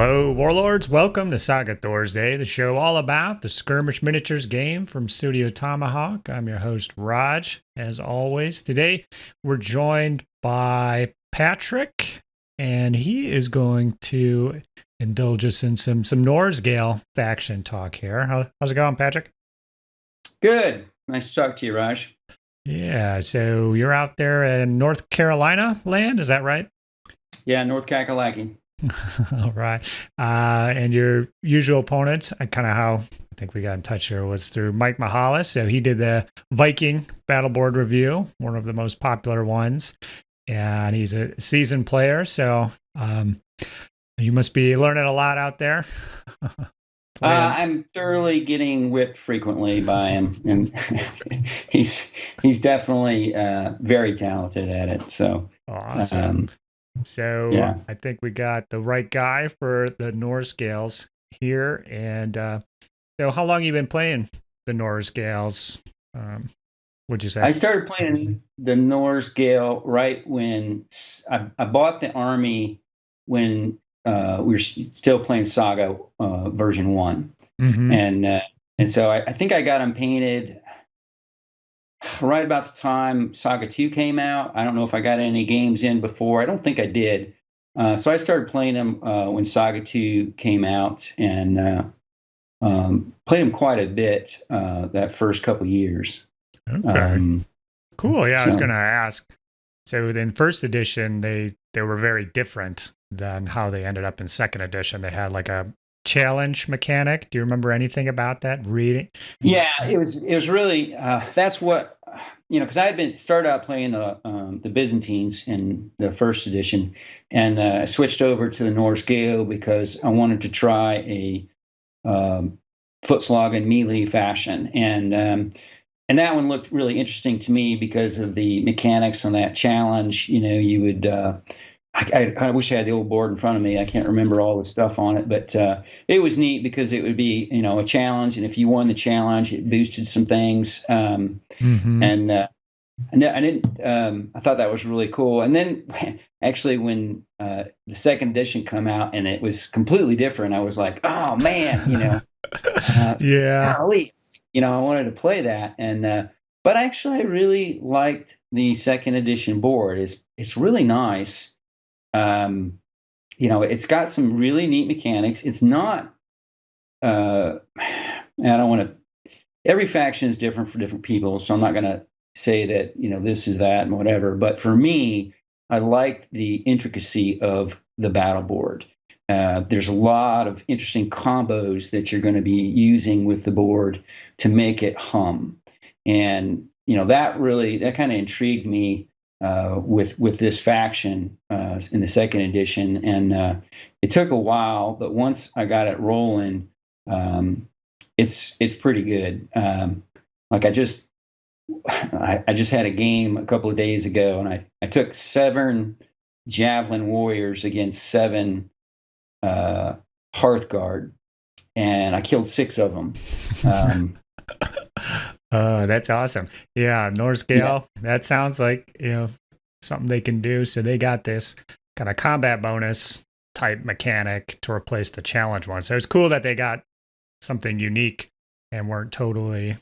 Hello, Warlords. Welcome to Saga Thursday, the show all about the skirmish miniatures game from Studio Tomahawk. I'm your host, Rodge. As always, today we're joined by Patrick, and he is going to indulge us in some Norse-Gael faction talk here. How's it going, Patrick? Good. Nice to talk to you, Raj. Yeah, so you're out there in North Carolina land, is that right? Yeah, North Kakalaki. All right. And your usual opponents, kind of how I think we got in touch here was through Mike Mahalis. So he did the Viking battle board review, one of the most popular ones. And he's a seasoned player. So you must be learning a lot out there. I'm thoroughly getting whipped frequently by him. And he's definitely very talented at it. So awesome. So yeah. I think we got the right guy for the Norse-Gaels here. And so how long have you been playing the Norse-Gaels? What'd you say? I started playing the Norse-Gael right when I bought the army when we were still playing Saga version 1. Mm-hmm. And so I think I got them painted right about the time Saga 2 came out. I don't know if I got any games in before. I don't think I did. So I started playing them when Saga 2 came out and played them quite a bit that first couple years. Okay. Cool. Yeah, I was going to ask. So in first edition, they were very different than how they ended up in second edition. They had like a challenge mechanic. Do you remember anything about that reading? Yeah, it was really that's what because I had started out playing the Byzantines in the first edition, and I switched over to the Norse-Gael because I wanted to try a foot-slog and melee fashion, and that one looked really interesting to me because of the mechanics on that challenge. You would. I wish I had the old board in front of me. I can't remember all the stuff on it, but it was neat because it would be, a challenge, and if you won the challenge, it boosted some things. Mm-hmm. And I thought that was really cool. And then actually, when the second edition come out and it was completely different, I was like, oh man, yeah, golly, I wanted to play that. And but actually, I really liked the second edition board. It's really nice. It's got some really neat mechanics. It's not, I don't want to, every faction is different for different people. So I'm not going to say that, this is that and whatever. But for me, I like the intricacy of the battle board. There's a lot of interesting combos that you're going to be using with the board to make it hum. And, that kind of intrigued me. With this faction in the second edition, and it took a while, but once I got it rolling, it's pretty good. Like I just had a game a couple of days ago, and I took 7 Javelin Warriors against 7 Hearthguard, and I killed 6 of them. That's awesome. Yeah, Norse-Gael, that sounds like, something they can do. So they got this kind of combat bonus type mechanic to replace the challenge one. So it's cool that they got something unique and weren't totally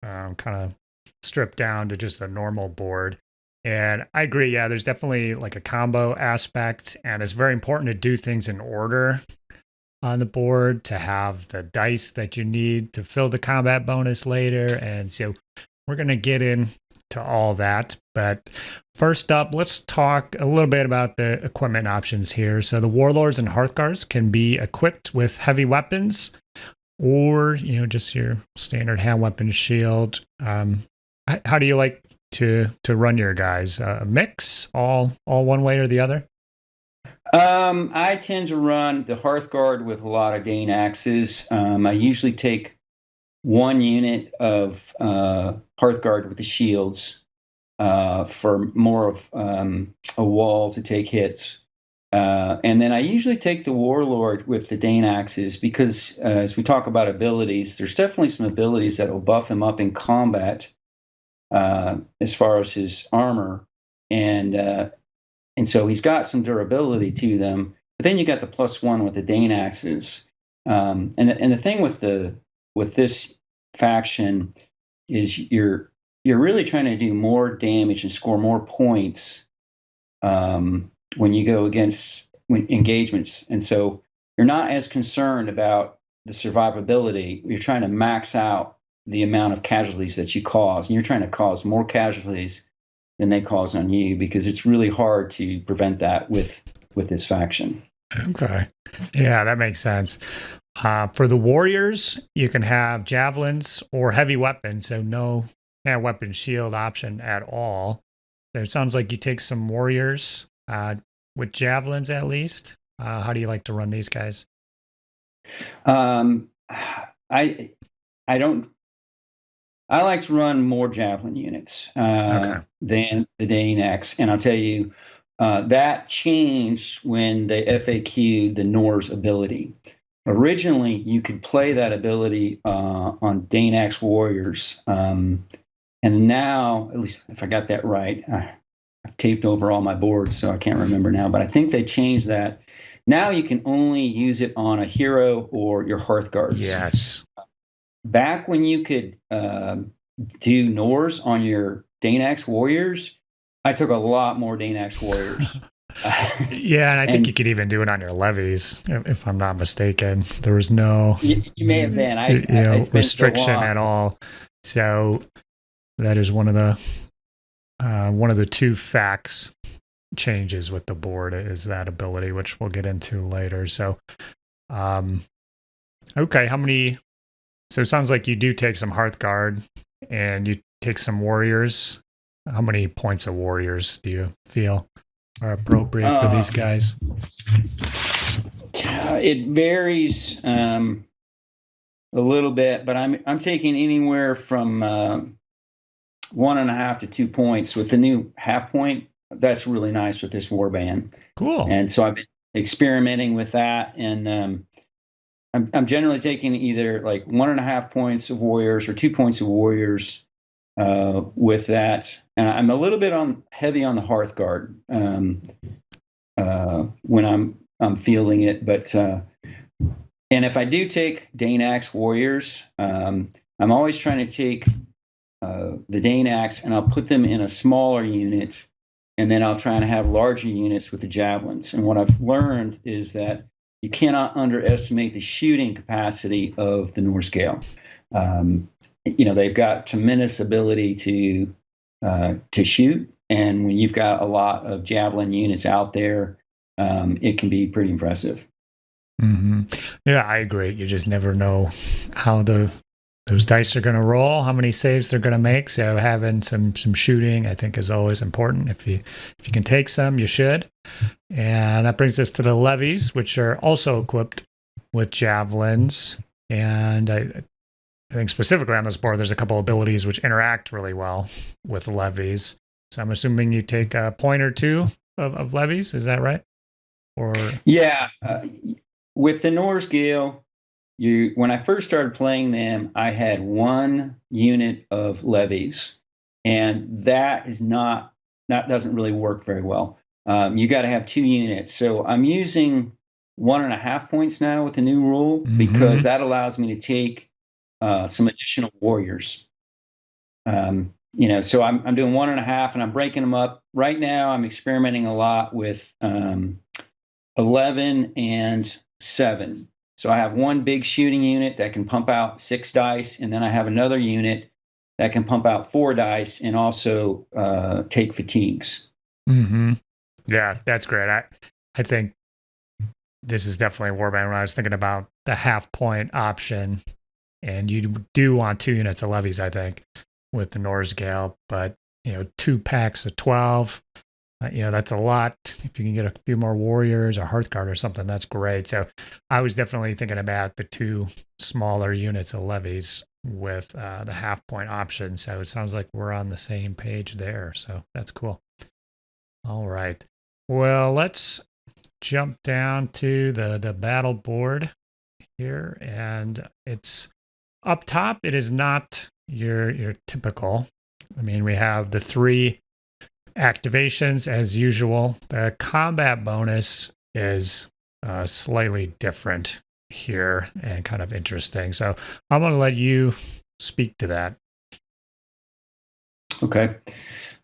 kind of stripped down to just a normal board. And I agree, yeah, there's definitely like a combo aspect, and it's very important to do things in order on the board to have the dice that you need to fill the combat bonus later. And so we're going to get into all that. But first up, let's talk a little bit about the equipment options here. So the Warlords and Hearthguards can be equipped with heavy weapons or, just your standard hand weapon shield. How do you like to run your guys? A mix, all one way or the other? I tend to run the Hearthguard with a lot of Dane axes. I usually take 1 unit of Hearthguard with the shields for more of a wall to take hits. And then I usually take the Warlord with the Dane axes because as we talk about abilities, there's definitely some abilities that will buff him up in combat as far as his armor. And so he's got some durability to them. But then you got the +1 with the Dane axes. And the thing with this faction is you're really trying to do more damage and score more points when you go against engagements. And so you're not as concerned about the survivability. You're trying to max out the amount of casualties that you cause. And you're trying to cause more casualties than they cause on you, because it's really hard to prevent that with this faction. Okay. Yeah, that makes sense. For the warriors, you can have javelins or heavy weapons, so no weapon shield option at all. So it sounds like you take some warriors with javelins at least. How do you like to run these guys? I don't. I like to run more javelin units than the Dane X, and I'll tell you that changed when they FAQ'd the Norse ability. Originally, you could play that ability on Dane X warriors, and now, at least if I got that right, I've taped over all my boards, so I can't remember now. But I think they changed that. Now you can only use it on a hero or your Hearthguards. Yes. Back when you could do Norse on your Dane X warriors, I took a lot more Dane X warriors. Yeah, and I think you could even do it on your levies, if I'm not mistaken. There was no you may have been restriction at all. So that is one of the two facts changes with the board, is that ability, which we'll get into later. So okay, how many? So it sounds like you do take some Hearthguard and you take some warriors. How many points of warriors do you feel are appropriate for these guys? It varies a little bit, but I'm taking anywhere from 1.5 to 2 points. With the new half point, that's really nice with this warband. Cool. And so I've been experimenting with that, and I'm generally taking either like 1.5 points of warriors or 2 points of warriors with that. And I'm a little bit heavy on the Hearthguard when I'm feeling it. But and if I do take Dane Axe warriors, I'm always trying to take the Dane Axe and I'll put them in a smaller unit, and then I'll try and have larger units with the javelins. And what I've learned is that you cannot underestimate the shooting capacity of the Norse-Gael. They've got tremendous ability to shoot, and when you've got a lot of javelin units out there, it can be pretty impressive. Mm-hmm. Yeah, I agree. You just never know how those dice are going to roll, how many saves they're going to make. So having some shooting, I think, is always important. If you can take some, you should. And that brings us to the levies, which are also equipped with javelins. And I think specifically on this board, there's a couple abilities which interact really well with levies. So I'm assuming you take a point or two of levies. Is that right? Or yeah, with the Norse-Gael, when I first started playing them, I had 1 unit of levies, and that doesn't really work very well. You got to have 2 units. So I'm using 1.5 points now with the new rule, because that allows me to take some additional warriors. So I'm doing 1.5, and I'm breaking them up. Right now, I'm experimenting a lot with 11 and 7. So I have 1 big shooting unit that can pump out 6 dice, and then I have another unit that can pump out 4 dice and also take fatigues. Mm-hmm. Yeah, that's great. I think this is definitely a warband when I was thinking about the half point option, and you do want 2 units of levies, I think, with the Norse-Gael, but 2 packs of 12. That's a lot. If you can get a few more warriors or Hearthguard or something, that's great. So I was definitely thinking about the 2 smaller units of levies with the half point option. So it sounds like we're on the same page there. So that's cool. All right. Well, let's jump down to the battle board here. And it's up top. It is not your typical. I mean, we have the 3 activations as usual. The combat bonus is slightly different here and kind of interesting. So I'm going to let you speak to that. Okay.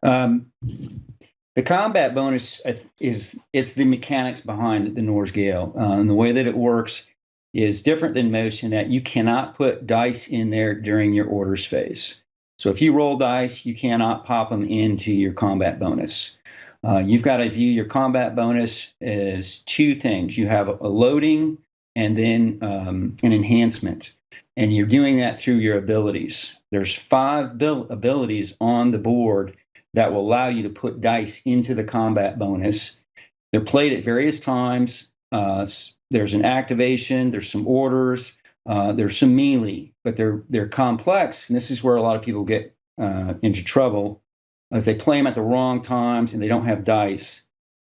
The combat bonus it's the mechanics behind the Norse-Gael. And the way that it works is different than most in that you cannot put dice in there during your orders phase. So if you roll dice, you cannot pop them into your combat bonus. You've got to view your combat bonus as two things. You have a loading and then an enhancement. And you're doing that through your abilities. There's 5 abilities on the board that will allow you to put dice into the combat bonus. They're played at various times. There's an activation, there's some orders, there's some melee, but they're complex. And this is where a lot of people get into trouble, as they play them at the wrong times and they don't have dice.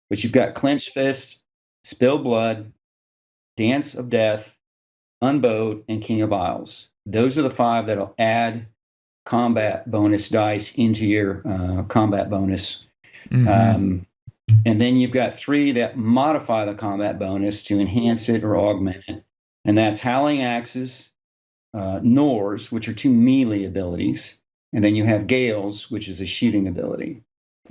But you've got Clench Fists, Spill Blood, Dance of Death, Unbowed, and King of Isles. Those are the 5 that'll add combat bonus dice into your combat bonus. Mm-hmm. And then you've got 3 that modify the combat bonus to enhance it or augment it. And that's Howling Axes, Norse, which are 2 melee abilities. And then you have Gaels, which is a shooting ability.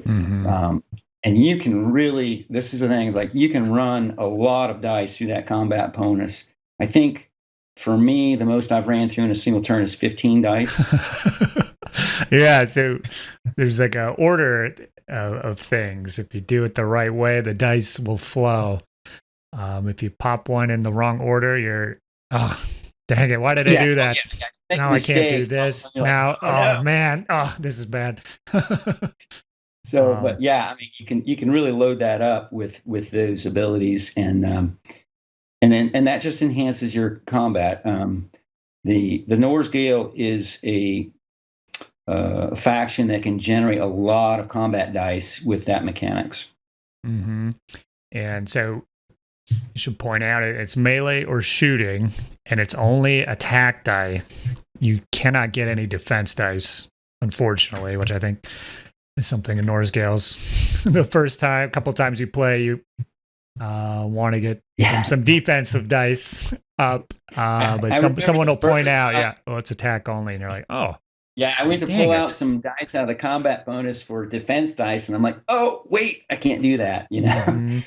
Mm-hmm. And you can really, this is the thing, is like you can run a lot of dice through that combat bonus. I think for me, the most I've ran through in a single turn is 15 dice. Yeah, so there's like an order of things. If you do it the right way, the dice will flow. If you pop one in the wrong order, you're, dang it, why did I do that? Yeah. Now I can't do this. Now, no. Man, this is bad. So, but yeah, I mean, you can really load that up with those abilities, and that just enhances your combat. The Norse-Gael is a faction that can generate a lot of combat dice with that mechanics. Mm-hmm. And so you should point out it's melee or shooting, and it's only attack die. You cannot get any defense dice, unfortunately, which I think is something in Norse-Gaels. The first couple times you play, you want to get some defensive dice up, but someone will point out, it's attack only, and you're like, oh. Yeah, I went to pull out some dice out of the combat bonus for defense dice, and I'm like, oh, wait, I can't do that, you know? Mm-hmm.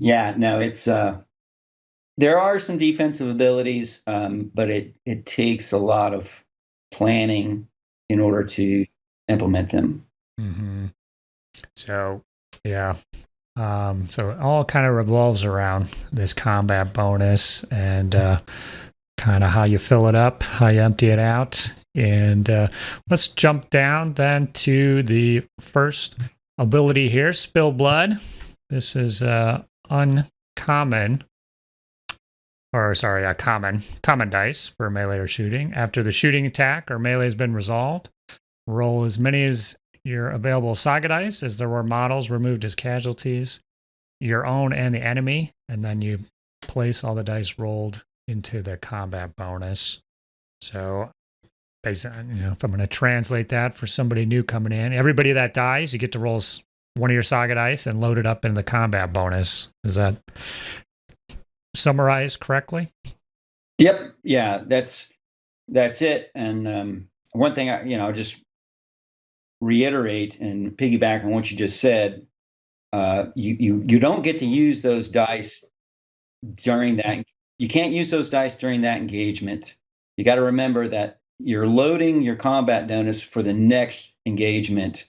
It's there are some defensive abilities, but it takes a lot of planning in order to implement them. Mm-hmm. So, yeah. So it all kind of revolves around this combat bonus and kind of how you fill it up, how you empty it out. And let's jump down then to the first ability here, Spill Blood. This is common dice for melee or shooting. After the shooting attack or melee has been resolved, roll as many as your available Saga dice as there were models removed as casualties, your own and the enemy, and then you place all the dice rolled into the combat bonus. So, basically, if I'm going to translate that for somebody new coming in, everybody that dies, you get to roll one of your Saga dice and load it up in the combat bonus. Is that summarized correctly? Yep. Yeah, that's it. And one thing I'll just reiterate and piggyback on what you just said. You don't get to use those dice during that. You can't use those dice during that engagement. You got to remember that you're loading your combat bonus for the next engagement.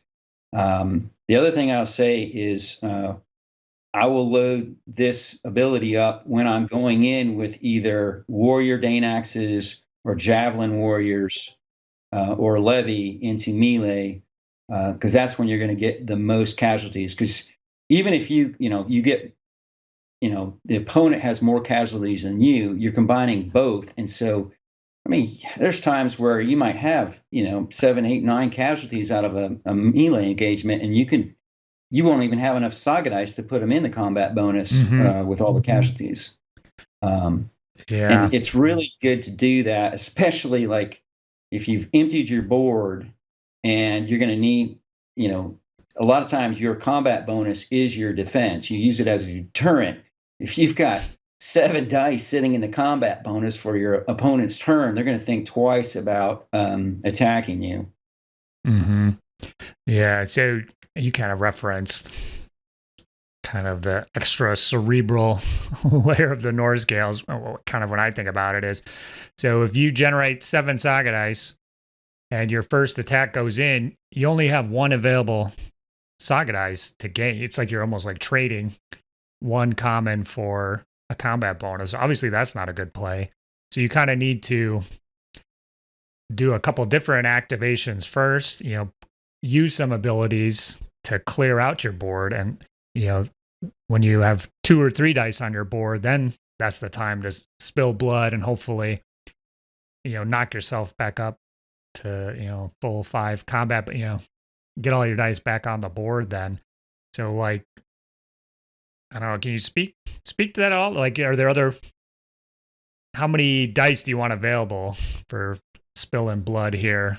The other thing I'll say is I will load this ability up when I'm going in with either warrior Dane axes or javelin warriors or levy into melee, because that's when you're going to get the most casualties. Because even if you get, the opponent has more casualties than you, you're combining both. And so, I mean, there's times where you might have, 7, 8, 9 casualties out of a melee engagement, and you won't even have enough Saga dice to put them in the combat bonus with all the casualties. And it's really good to do that, especially like if you've emptied your board and you're going to need, a lot of times your combat bonus is your defense. You use it as a deterrent. if you've got 7 dice sitting in the combat bonus for your opponent's turn, they're going to think twice about attacking you. Mm-hmm. Yeah, so you kind of referenced kind of the extra cerebral layer of the Norse-Gaels. Kind of when I think about it is, so if you generate 7 Saga dice and your first attack goes in, you only have 1 available Saga dice to gain. It's like you're almost like trading 1 common for a combat bonus. Obviously, that's not a good play. So you kind of need to do a couple different activations first, use some abilities to clear out your board. And, when you have 2 or 3 dice on your board, then that's the time to spill blood and hopefully, knock yourself back up to, full 5 combat, but, get all your dice back on the board then. So like, I don't know, can you speak to that at all? Like, are there how many dice do you want available for spilling blood here?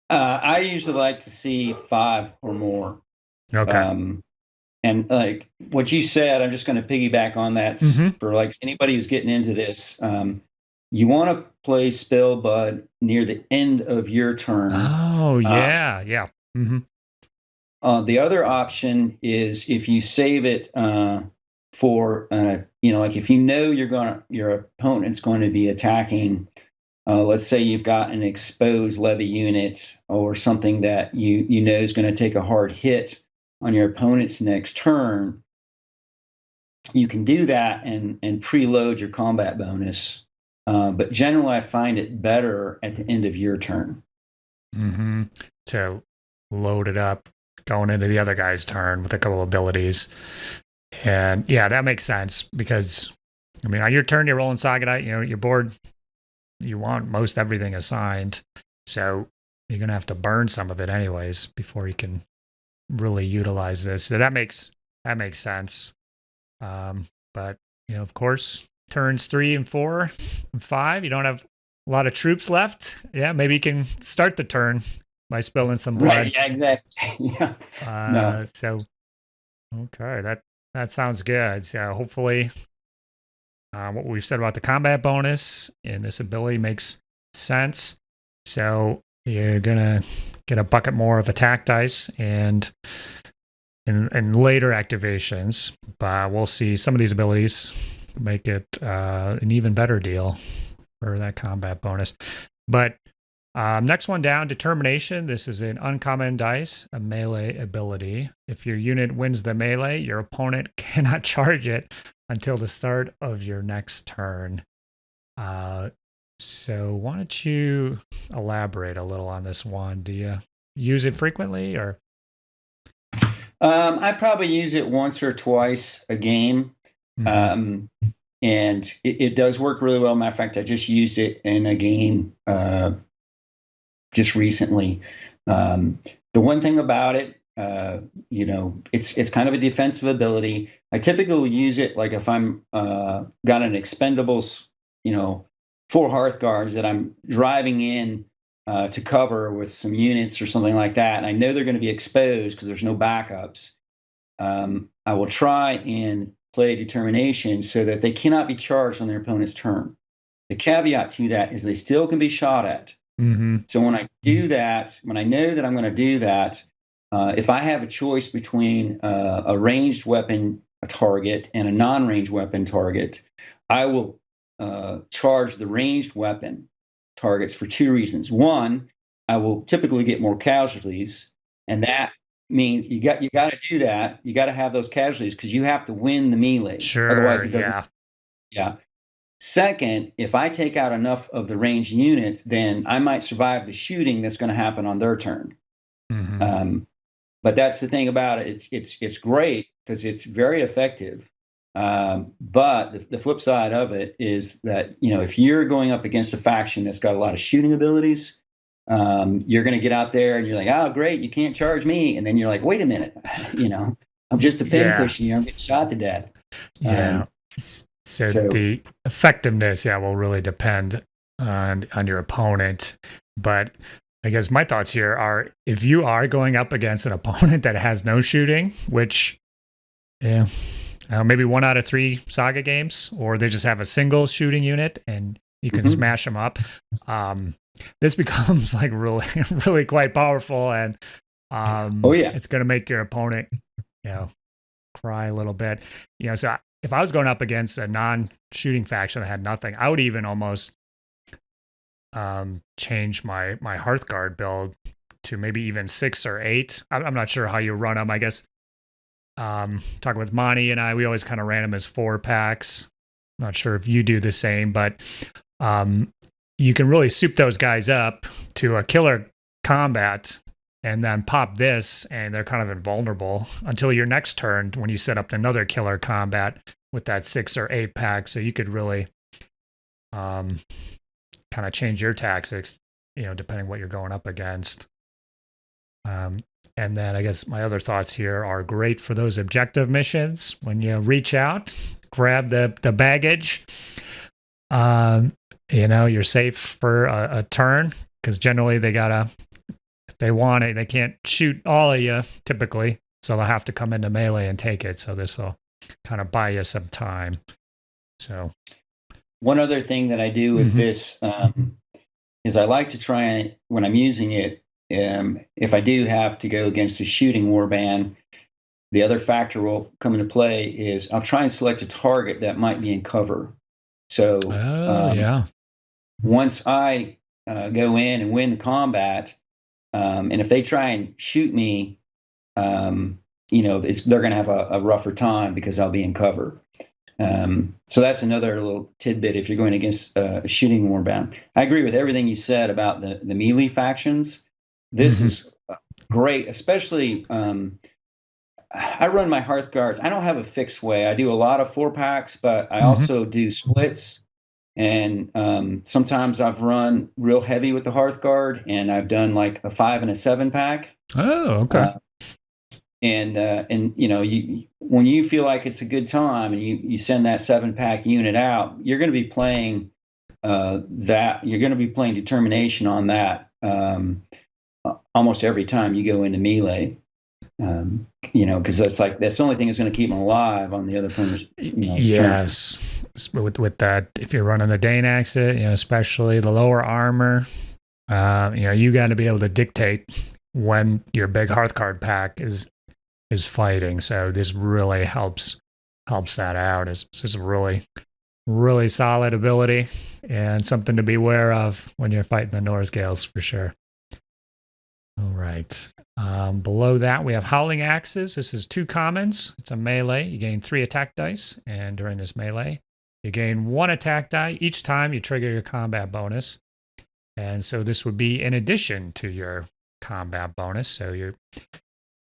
I usually like to see 5 or more. Okay. And like what you said, I'm just going to piggyback on that for like anybody who's getting into this. You want to play spill blood near the end of your turn. Oh, yeah. Yeah. Mm-hmm. The other option is if you save it for, like if your opponent's going to be attacking. Let's say you've got an exposed levy unit or something that you know is going to take a hard hit on your opponent's next turn. You can do that and preload your combat bonus. But generally, I find it better at the end of your turn. Mm-hmm. To load it up going into the other guy's turn with a couple abilities. And yeah, that makes sense because, I mean, on your turn, you're rolling Saga die, your board, you want most everything assigned. So you're going to have to burn some of it anyways before you can really utilize this. So that makes sense. But, of course, turns 3 and 4 and 5, you don't have a lot of troops left. Yeah, maybe you can start the turn by spilling some blood. Right, yeah, exactly. Yeah. No. So, okay, that sounds good. So hopefully what we've said about the combat bonus and this ability makes sense. So you're going to get a bucket more of attack dice and in later activations, but we'll see some of these abilities make it an even better deal for that combat bonus. But next one down, Determination. This is an uncommon dice, a melee ability. If your unit wins the melee, your opponent cannot charge it until the start of your next turn. So why don't you elaborate a little on this one? Do you use it frequently or? I probably use it once or twice a game. Mm-hmm. And it does work really well. Matter of fact, I just used it in a game just recently. The one thing about it, it's kind of a defensive ability. I typically use it like if I'm got an expendables, 4 Hearth Guards that I'm driving in to cover with some units or something like that, and I know they're going to be exposed because there's no backups. I will try and play Determination so that they cannot be charged on their opponent's turn. The caveat to that is they still can be shot at. Mm-hmm. So when I do that, when I know that I'm going to do that, if I have a choice between a ranged weapon target and a non-ranged weapon target, I will charge the ranged weapon targets for 2 reasons. One, I will typically get more casualties, and that means you got to do that. You got to have those casualties because you have to win the melee. Sure. Otherwise, it doesn't. Yeah. Second, if I take out enough of the ranged units, then I might survive the shooting that's going to happen on their turn. Mm-hmm. But that's the thing about it. It's great because it's very effective. But the flip side of it is that, if you're going up against a faction that's got a lot of shooting abilities, you're going to get out there and you're like, oh, great, you can't charge me. And then you're like, wait a minute, I'm just a pincushion here. I'm getting shot to death. Yeah. So the effectiveness, will really depend on your opponent. But I guess my thoughts here are if you are going up against an opponent that has no shooting, which, maybe 1 out of 3 Saga games, or they just have a single shooting unit and you can smash them up. This becomes like really, really quite powerful, and it's going to make your opponent, cry a little bit. So if I was going up against a non-shooting faction that had nothing, I would even almost change my Hearthguard build to maybe even 6 or 8. I'm not sure how you run them. I guess talking with Monty and we always kind of ran them as 4 packs. Not sure if you do the same, but you can really soup those guys up to a killer combat and then pop this, and they're kind of invulnerable until your next turn when you set up another killer combat with that 6 or 8 pack. So you could really kind of change your tactics, depending what you're going up against. And then I guess my other thoughts here are great for those objective missions. When you reach out, grab the baggage, you're safe for a turn, because generally they gotta, if they want it, they can't shoot all of you typically, so they'll have to come into melee and take it. So this will kind of buy you some time. So one other thing that I do with this is I like to try, when I'm using it, if I do have to go against a shooting warband, the other factor will come into play is I'll try and select a target that might be in cover. So once I go in and win the combat, and if they try and shoot me, they're going to have a rougher time because I'll be in cover. So that's another little tidbit if you're going against a shooting warband. I agree with everything you said about the melee factions. This is great, especially I run my Hearthguards. I don't have a fixed way. I do a lot of 4 packs, but I also do splits. And sometimes I've run real heavy with the Hearthguard, and I've done like a 5 and a 7 pack. Oh, okay. And when you feel like it's a good time and you send that 7 pack unit out, you're going to be playing that. You're going to be playing determination on that almost every time you go into melee. Because that's the only thing that's going to keep them alive on the other opponent's. Yes, with that, if you're running the Dane Axis, especially the lower armor, you got to be able to dictate when your big Hearthguard pack is fighting. So this really helps that out. It's just a really, really solid ability and something to be aware of when you're fighting the Norse-Gaels for sure. All right. Below that, we have Howling Axes. This is 2 commons. It's a melee. You gain 3 attack dice, and during this melee, you gain 1 attack die each time you trigger your combat bonus. And so this would be in addition to your combat bonus. So your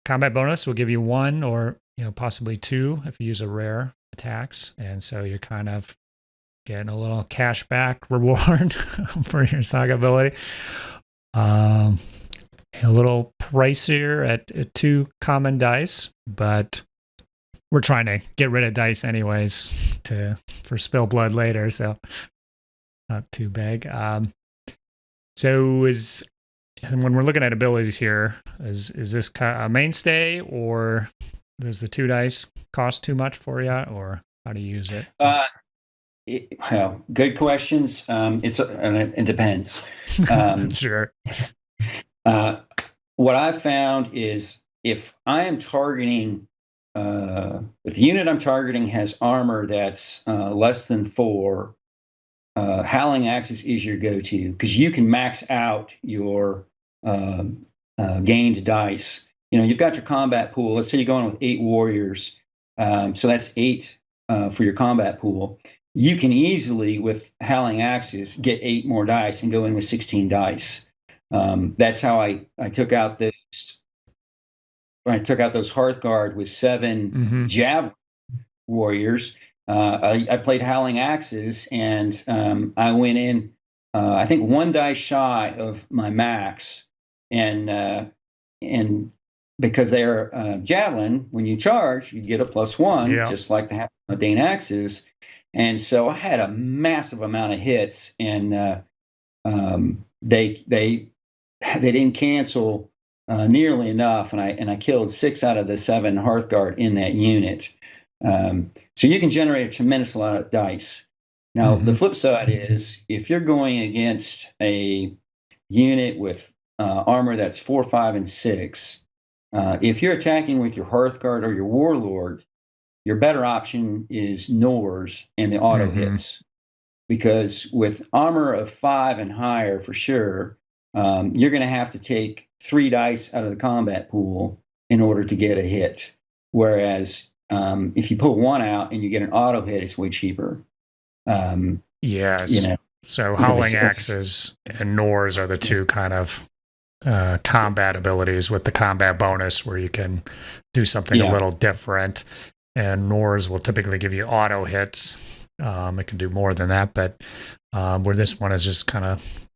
combat bonus will give you 1 or possibly 2 if you use a rare attacks. And so you're kind of getting a little cashback reward for your Saga ability. A little pricier at 2 common dice, but we're trying to get rid of dice anyways for spill blood later, so not too big. And when we're looking at abilities here, is this a mainstay, or does the 2 dice cost too much for you, or how do you use it? Good questions. It depends. Sure. What I've found is if I am targeting, if the unit I'm targeting has armor that's less than 4, Howling Axes is your go-to, because you can max out your gained dice. You've got your combat pool. Let's say you're going with 8 warriors, so that's 8 for your combat pool. You can easily, with Howling Axes, get 8 more dice and go in with 16 dice. That's how I took out those. When I took out those Hearthguard with 7 Javelin warriors, I played Howling Axes, and I went in, I think 1 dice shy of my max, and because they're Javelin, when you charge, you get a +1, just like the Dane Axes, and so I had a massive amount of hits, and they didn't cancel nearly enough, and I killed 6 out of the 7 Hearthguard in that unit. So you can generate a tremendous lot of dice. Now, the flip side is if you're going against a unit with armor that's 4, 5, and 6, if you're attacking with your Hearthguard or your Warlord, your better option is Norse and the auto hits. Because with armor of 5 and higher, for sure, you're going to have to take 3 dice out of the combat pool in order to get a hit. Whereas if you pull 1 out and you get an auto hit, it's way cheaper. Yes. You know, so Howling Axes and Norse are the two kind of combat abilities with the combat bonus where you can do something a little different. And Norse will typically give you auto hits. It can do more than that, but where this one is just kind of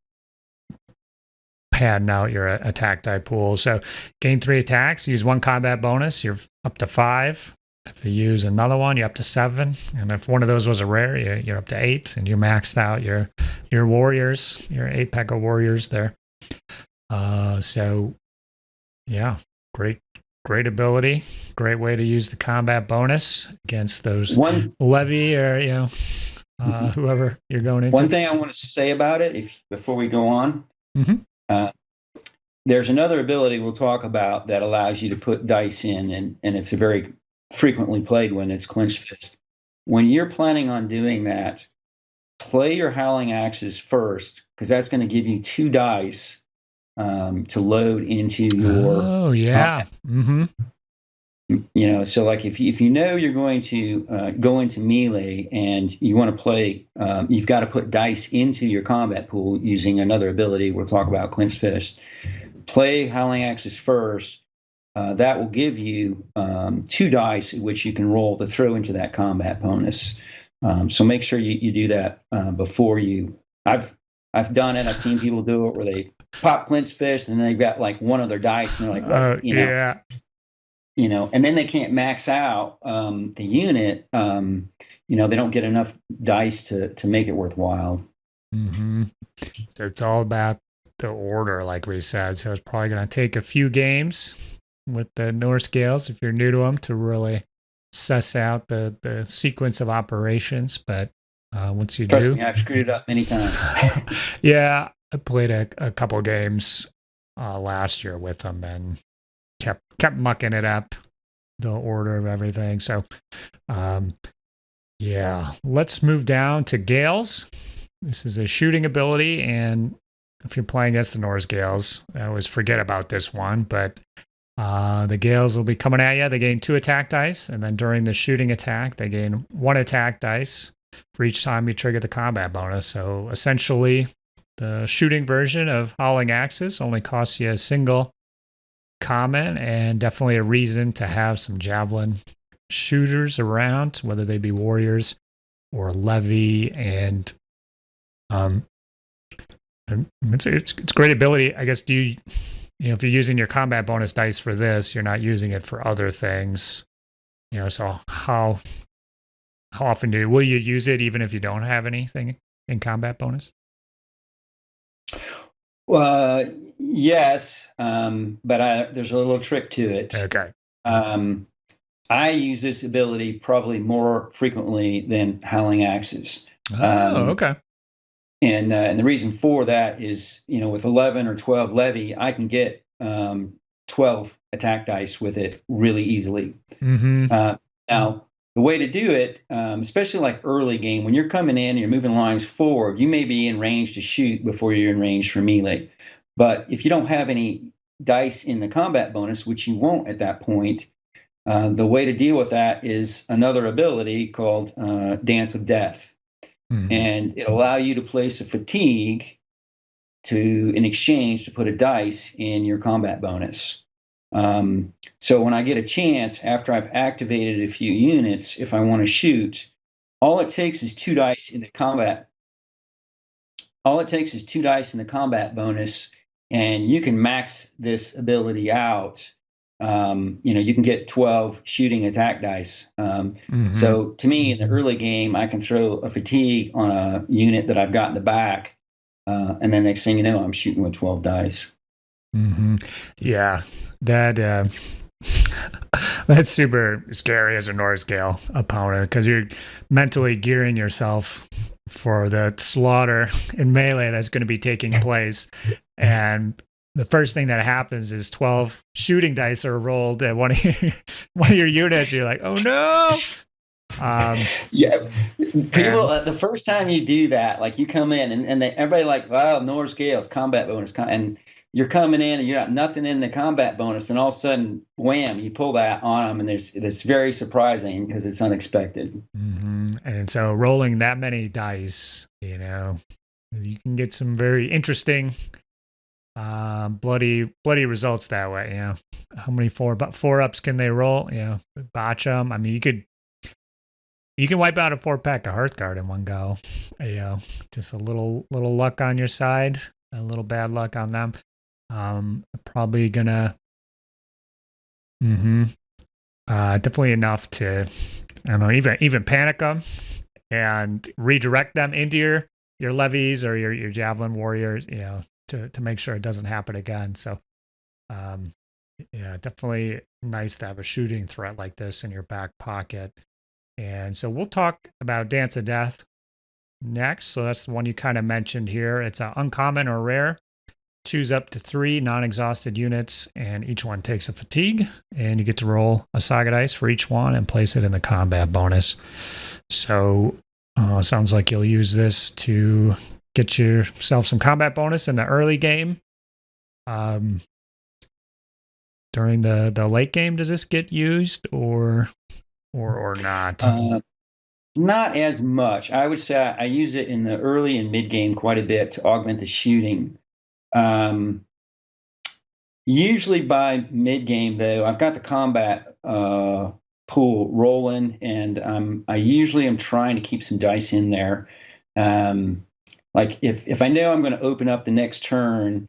padding out your attack die pool. So gain 3 attacks, use 1 combat bonus, you're up to 5. If you use another one, you're up to 7. And if one of those was a rare, you're up to 8. And you maxed out your warriors, your 8-pack of warriors there. So, yeah, great ability. Great way to use the combat bonus against those Levee or, whoever you're going into. One thing I want to say about it, before we go on, there's another ability we'll talk about that allows you to put dice in, and it's a very frequently played one. It's Clench Fist. When you're planning on doing that, play your Howling Axes first, because that's going to give you 2 dice to load into your. Oh yeah. So like if you know you're going to go into melee and you want to play, you've got to put dice into your combat pool using another ability. We'll talk about Clench Fist. Play Howling Axes first. That will give you 2 dice which you can roll to throw into that combat bonus. So make sure you do that before you. I've done it. I've seen people do it where they pop Clench Fist and they've got like one of their dice and they're like, and then they can't max out the unit. They don't get enough dice to make it worthwhile. So it's all about the order, like we said. So it's probably going to take a few games with the Norse-Gaels if you're new to them to really suss out the sequence of operations. But once you Trust me, I've screwed it up many times. Yeah, I played a couple games last year with them and kept mucking it up, the order of everything. So, let's move down to Gaels. This is a shooting ability, and if you're playing against the Norse-Gaels, I always forget about this one, but the Gaels will be coming at you. They gain 2 attack dice, and then during the shooting attack, they gain 1 attack dice for each time you trigger the combat bonus. So essentially, the shooting version of Howling Axes only costs you a single comment, and definitely a reason to have some javelin shooters around, whether they be warriors or Levee. And it's great ability. I guess if you're using your combat bonus dice for this, you're not using it for other things. So how often will you use it even if you don't have anything in combat bonus? Yes, but there's a little trick to it. Okay. I use this ability probably more frequently than Howling Axes. Okay. And the reason for that is, with 11 or 12 Levee, I can get 12 attack dice with it really easily. Now, the way to do it, especially like early game, when you're coming in and you're moving lines forward, you may be in range to shoot before you're in range for melee. But if you don't have any dice in the combat bonus, which you won't at that point, the way to deal with that is another ability called Dance of Death. And it'll allow you to place a fatigue in exchange to put a dice in your combat bonus. So when I get a chance, after I've activated a few units, if I want to shoot, all it takes is 2 dice in the combat. All it takes is 2 dice in the combat bonus, and you can max this ability out. You can get 12 shooting attack dice. So to me, in the early game, I can throw a fatigue on a unit that I've got in the back, and then next thing you know, I'm shooting with 12 dice. Yeah, that That's super scary as a Norse-Gael opponent because you're mentally gearing yourself for the slaughter in melee that's going to be taking place. And the first thing that happens is 12 shooting dice are rolled at one of your units. You're like, oh no. Yeah, people. The first time you do that, like you come in and everybody like, wow, Norse-Gaels combat bonus, and you're coming in and you got nothing in the combat bonus, and all of a sudden, wham, you pull that on them, and it's very surprising because it's unexpected. Mm-hmm. And so rolling that many dice, you can get some very interesting, bloody results that way. How many about 4-ups can they roll? Botch them. I mean, you can wipe out a 4-pack of Hearthguard in one go. Just a little luck on your side, a little bad luck on them. Probably gonna, definitely enough to, I don't know, even panic them and redirect them into your levies or your javelin warriors, to make sure it doesn't happen again. So, definitely nice to have a shooting threat like this in your back pocket. And so we'll talk about Dance of Death next. So that's the one you kind of mentioned here. It's an uncommon or rare. Choose up to 3 non-exhausted units, and each one takes a fatigue, and you get to roll a Saga dice for each one and place it in the combat bonus. So sounds like you'll use this to get yourself some combat bonus in the early game. During the late game, does this get used or not? Not as much. I would say I use it in the early and mid game quite a bit to augment the shooting. Usually by mid game, though, I've got the combat pool rolling, and I usually am trying to keep some dice in there. Like if I know I'm going to open up the next turn,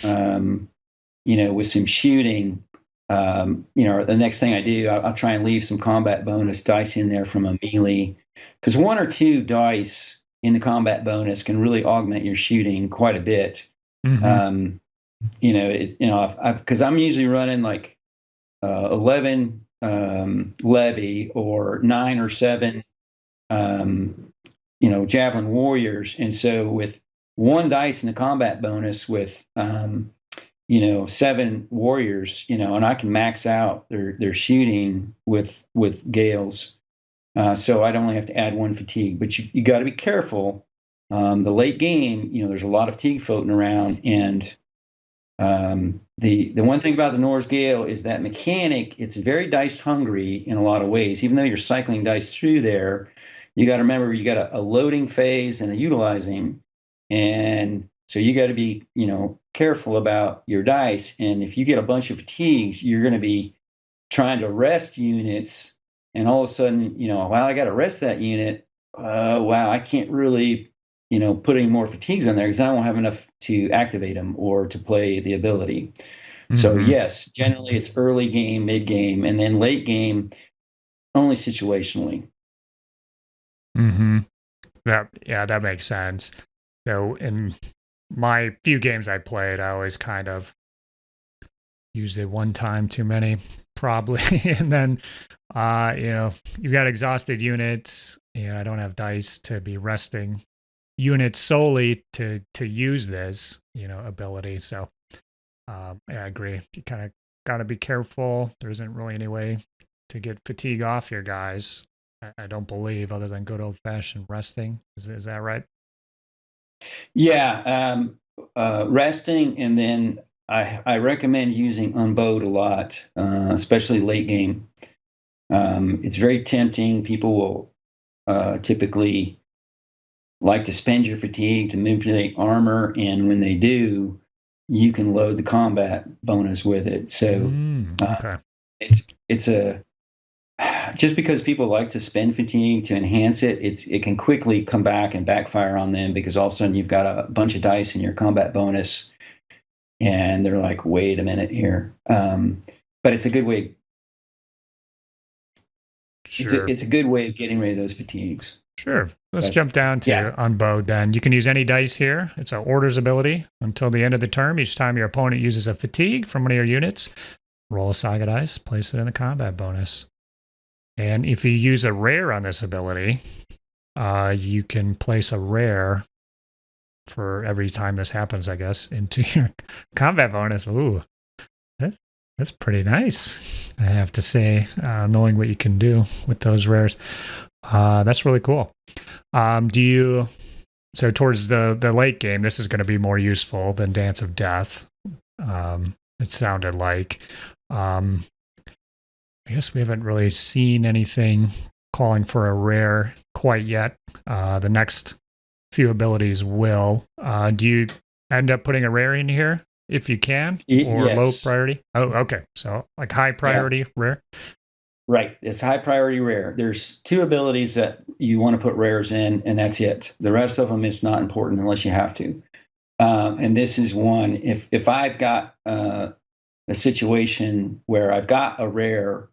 with some shooting, the next thing I do, I'll try and leave some combat bonus dice in there from a melee, because 1 or 2 dice in the combat bonus can really augment your shooting quite a bit. Mm-hmm. Because I'm usually running like 11 levy or 9 or 7, javelin warriors, and so with 1 dice in the combat bonus with 7 warriors, and I can max out their shooting with Gales, so I'd only have to add 1 fatigue. But you got to be careful. The late game, there's a lot of fatigue floating around, and the one thing about the Norse-Gael is that mechanic, it's very dice hungry in a lot of ways. Even though you're cycling dice through there, you got to remember you got a loading phase and a utilizing, and so you got to be careful about your dice. And if you get a bunch of fatigues, you're going to be trying to rest units, and all of a sudden, I got to rest that unit. Wow, I can't really put any more fatigues on there because I won't have enough to activate them or to play the ability. Mm-hmm. So yes, generally it's early game, mid game, and then late game only situationally. Mm-hmm. That makes sense. So in my few games I played, I always kind of used it one time too many, probably, and then you've got exhausted units. I don't have dice to be resting units solely to use this ability. So I agree, you kind of got to be careful. There isn't really any way to get fatigue off your guys, I don't believe, other than good old-fashioned resting. Is that right? Yeah, resting, and then I recommend using unbowed a lot, especially late game. It's very tempting. People will typically like to spend your fatigue to manipulate armor, and when they do, you can load the combat bonus with it. So okay. It's a just because people like to spend fatigue to enhance it, it can quickly come back and backfire on them, because all of a sudden you've got a bunch of dice in your combat bonus, and they're like, wait a minute here. But it's a good way. Sure. It's a good way of getting rid of those fatigues. Sure. Let's jump down to unbowed then. You can use any dice here. It's an orders ability until the end of the term. Each time your opponent uses a fatigue from one of your units, roll a Saga dice, place it in the combat bonus. And if you use a rare on this ability, you can place a rare for every time this happens, I guess, into your combat bonus. Ooh, that's pretty nice, I have to say, knowing what you can do with those rares. That's really cool. So towards the late game, this is going to be more useful than Dance of Death. It sounded like. I guess we haven't really seen anything calling for a rare quite yet. The next few abilities will. Do you end up putting a rare in here if you can, or yes. low priority? Oh, okay. So like high priority rare? Right. It's high priority rare. There's 2 abilities that you want to put rares in, and that's it. The rest of them is not important unless you have to. And this is one. If I've got a situation where I've got a rare,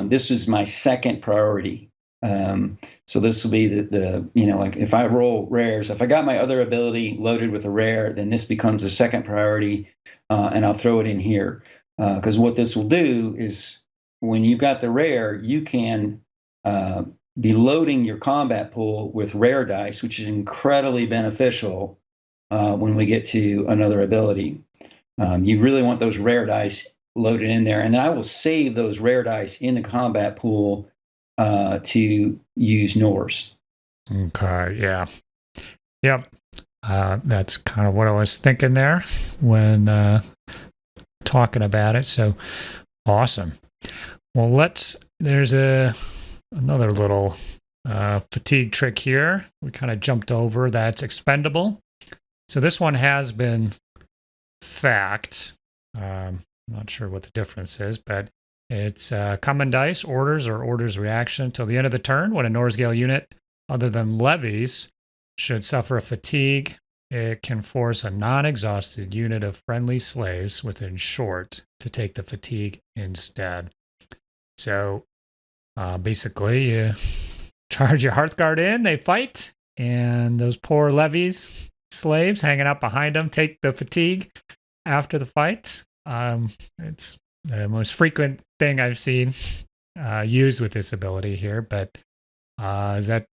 this is my second priority. So this will be the like if I roll rares, if I got my other ability loaded with a rare, then this becomes a second priority, and I'll throw it in here. Because what this will do is when you've got the rare, you can be loading your combat pool with rare dice, which is incredibly beneficial when we get to another ability. You really want those rare dice loaded in there. And then I will save those rare dice in the combat pool to use Norse. Okay, yeah. Yep. That's kind of what I was thinking there when talking about it. So awesome. Well, there's another little fatigue trick here. We kind of jumped over. That's expendable. So this one has been fact. I'm not sure what the difference is, but it's common dice, orders, or orders reaction till the end of the turn. When a Norse-Gael unit other than Levees should suffer a fatigue, it can force a non-exhausted unit of friendly slaves within short to take the fatigue instead. So basically, you charge your Hearthguard in, they fight, and those poor Levees slaves hanging out behind them take the fatigue after the fight. It's the most frequent thing I've seen used with this ability here, but is that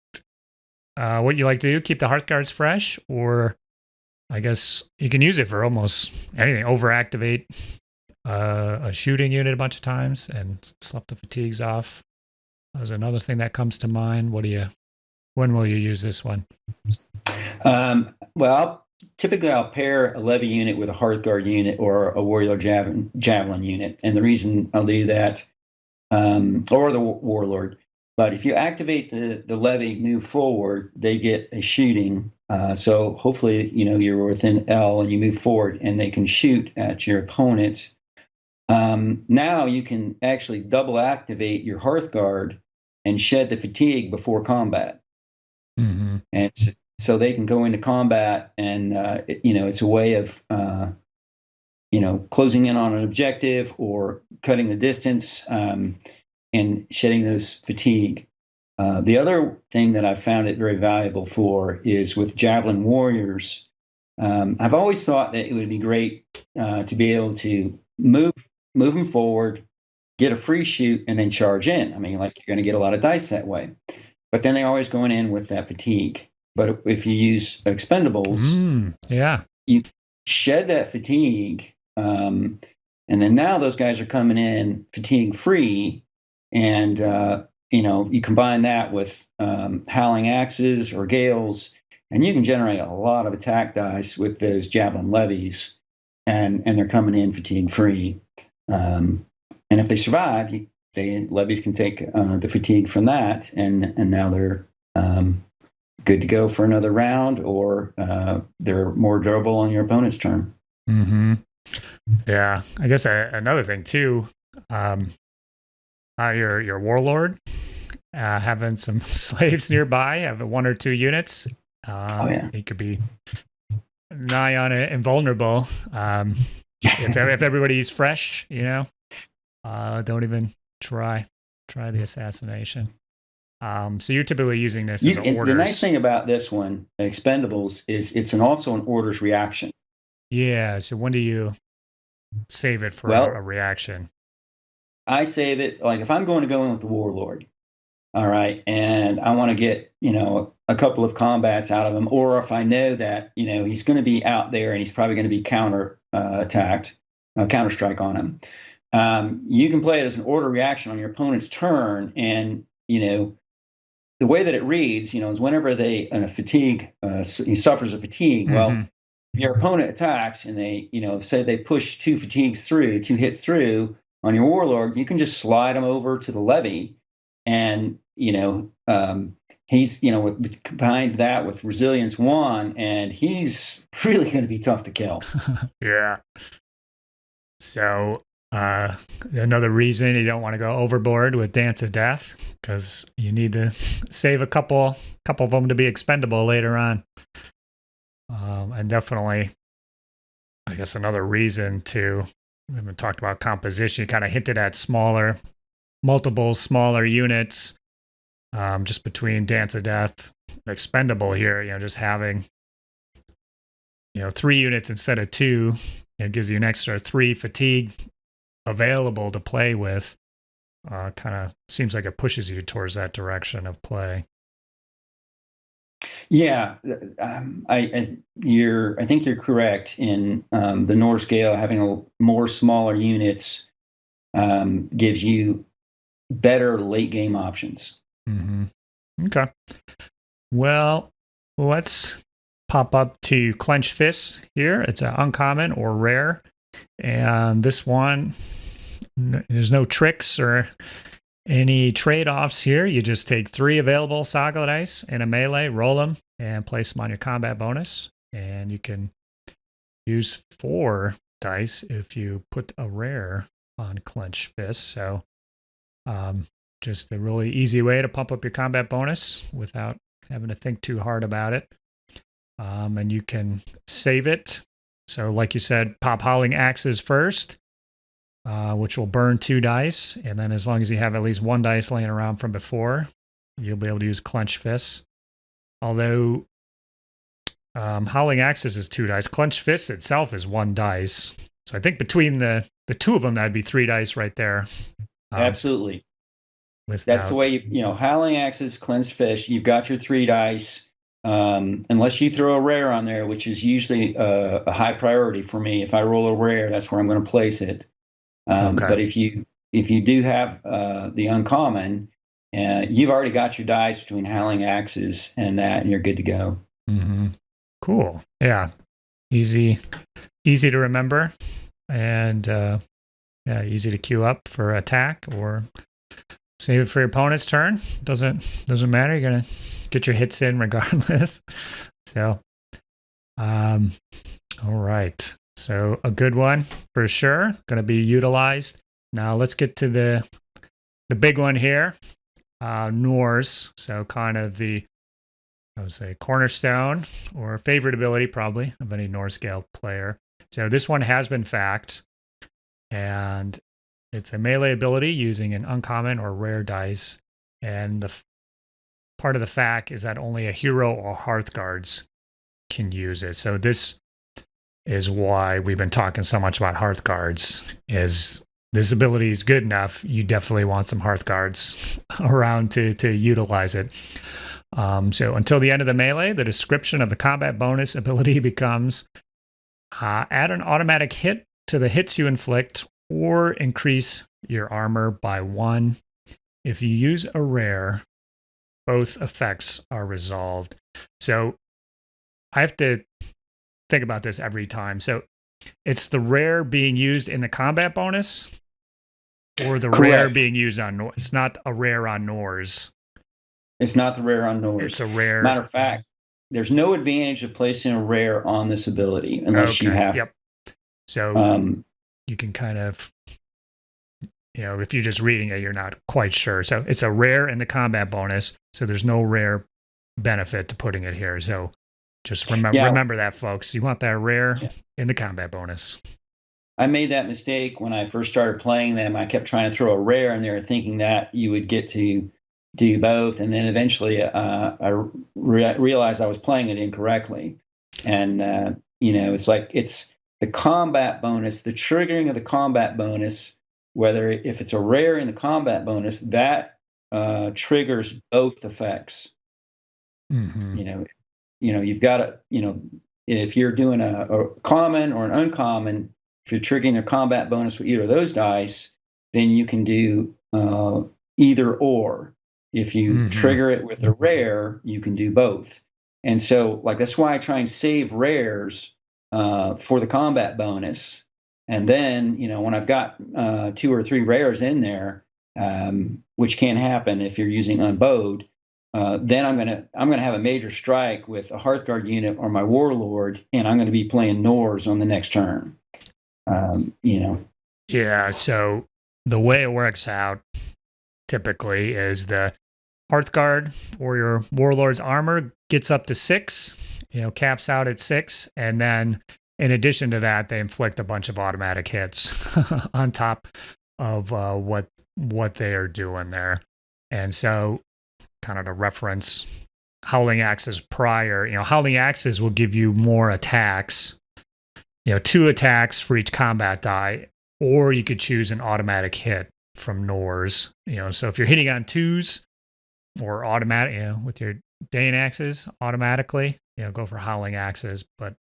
what you like to do? Keep the Hearthguards fresh, or I guess you can use it for almost anything. Overactivate a shooting unit a bunch of times and slough the fatigues off. There's another thing that comes to mind. When will you use this one? Well, typically I'll pair a Levee unit with a Hearthguard unit or a Warrior Javelin unit. And the reason I'll do that, or the Warlord, but if you activate the Levee, move forward, they get a shooting. So hopefully, you're within L and you move forward and they can shoot at your opponent. Now you can actually double activate your Hearthguard and shed the fatigue before combat. Mm-hmm. And so they can go into combat, and it's a way of closing in on an objective or cutting the distance and shedding those fatigue. The other thing that I've found it very valuable for is with Javelin Warriors. I've always thought that it would be great to be able to move them forward, get a free shoot, and then charge in. I mean, like, you're going to get a lot of dice that way. But then they're always going in with that fatigue. But if you use expendables, you shed that fatigue, and then now those guys are coming in fatigue free, and you combine that with Howling Axes or Gales, and you can generate a lot of attack dice with those Javelin Levees, and they're coming in fatigue free. And if they survive, Levees can take the fatigue from that, and now they're good to go for another round, or they're more durable on your opponent's turn. Mm-hmm. Yeah, I guess another thing too, your Warlord having some slaves nearby, having 1 or 2 units. He could be nigh on it, invulnerable. If everybody's fresh, don't even try the assassination. So you're typically using this as orders. The nice thing about this one, Expendables, is it's also an orders reaction. Yeah. So when do you save it for Well, a reaction? I save it like if I'm going to go in with the warlord, all right, and I want to get a couple of combats out of him, or if I know that he's going to be out there and he's probably going to be counter attacked, counter strike on him. You can play it as an order reaction on your opponent's turn, and the way that it reads, is whenever they in a fatigue, he suffers a fatigue. Mm-hmm. Well, if your opponent attacks and they, say they push two hits through on your warlord, you can just slide them over to the levy, and he's combined that with resilience 1, and he's really going to be tough to kill. Yeah. So another reason you don't want to go overboard with Dance of Death, because you need to save a couple of them to be expendable later on. And definitely, I guess another reason we haven't talked about composition. You kind of hinted at multiple smaller units, just between Dance of Death and expendable here. Just having 3 units instead of 2, it gives you an extra 3 fatigue available to play with. Kind of seems like it pushes you towards that direction of play. Yeah, I think you're correct in the Norse-Gael having more smaller units gives you better late game options. Mm-hmm. Okay. Well, let's pop up to Clench Fists here. It's an uncommon or rare, and this one, there's no tricks or any trade-offs here. You just take 3 available Saga dice in a melee, roll them, and place them on your combat bonus. And you can use 4 dice if you put a rare on Clench Fist. So just a really easy way to pump up your combat bonus without having to think too hard about it. And you can save it. So like you said, pop Howling Axes first, which will burn 2 dice. And then as long as you have at least 1 dice laying around from before, you'll be able to use Clench Fists. Although Howling Axes is 2 dice. Clench Fists itself is 1 dice. So I think between the 2 of them, that'd be 3 dice right there. Absolutely. That's the way Howling Axes, Clench Fists, you've got your 3 dice. Unless you throw a rare on there, which is usually a high priority for me. If I roll a rare, that's where I'm going to place it. Okay. But if you do have the uncommon, you've already got your dice between Howling Axes and that, and you're good to go. Mm-hmm. Cool. Yeah. Easy to remember, and easy to queue up for attack or save it for your opponent's turn. Doesn't matter. You're gonna get your hits in regardless. So, all right. So a good one for sure. Going to be utilized. Now let's get to the big one here. Norse. So kind of I would say cornerstone or favorite ability probably of any Norse-Gael player. So this one has been fact, and it's a melee ability using an uncommon or rare dice. And the part of the fact is that only a hero or Hearthguards can use it. So this is why we've been talking so much about Hearthguards. Is this ability is good enough, you definitely want some Hearthguards around to utilize it. So until the end of the melee, the description of the combat bonus ability becomes add an automatic hit to the hits you inflict or increase your armor by 1. If you use a rare, both effects are resolved. So I have to think about this every time. So it's the rare being used in the combat bonus or the Correct. Rare being used on Norse. It's not a rare on Norse. It's not the rare on Norse. It's a rare. Matter of fact, there's no advantage of placing a rare on this ability unless you have. Yep. So you can kind of, if you're just reading it, you're not quite sure. So it's a rare in the combat bonus. So there's no rare benefit to putting it here. So just remember that, folks. You want that rare in the combat bonus. I made that mistake when I first started playing them. I kept trying to throw a rare in there, thinking that you would get to do both, and then eventually I realized I was playing it incorrectly. And it's like the combat bonus, the triggering of the combat bonus, whether if it's a rare in the combat bonus, that triggers both effects. Mm-hmm. You've got to, if you're doing a common or an uncommon, if you're triggering their combat bonus with either of those dice, then you can do either or. If you trigger it with a rare, you can do both. And so, like, that's why I try and save rares for the combat bonus. And then, when I've got 2 or 3 rares in there, which can happen if you're using unbowed, then I'm gonna have a major strike with a Hearthguard unit or my Warlord, and I'm gonna be playing Norse on the next turn. Yeah. So the way it works out typically is the Hearthguard or your Warlord's armor gets up to 6, caps out at 6, and then in addition to that, they inflict a bunch of automatic hits on top of what they are doing there. And so, kind of to reference Howling Axes prior, Howling Axes will give you more attacks, 2 attacks for each combat die, or you could choose an automatic hit from Norse. So if you're hitting on 2s or automatic, with your Dane Axes automatically, go for Howling Axes. But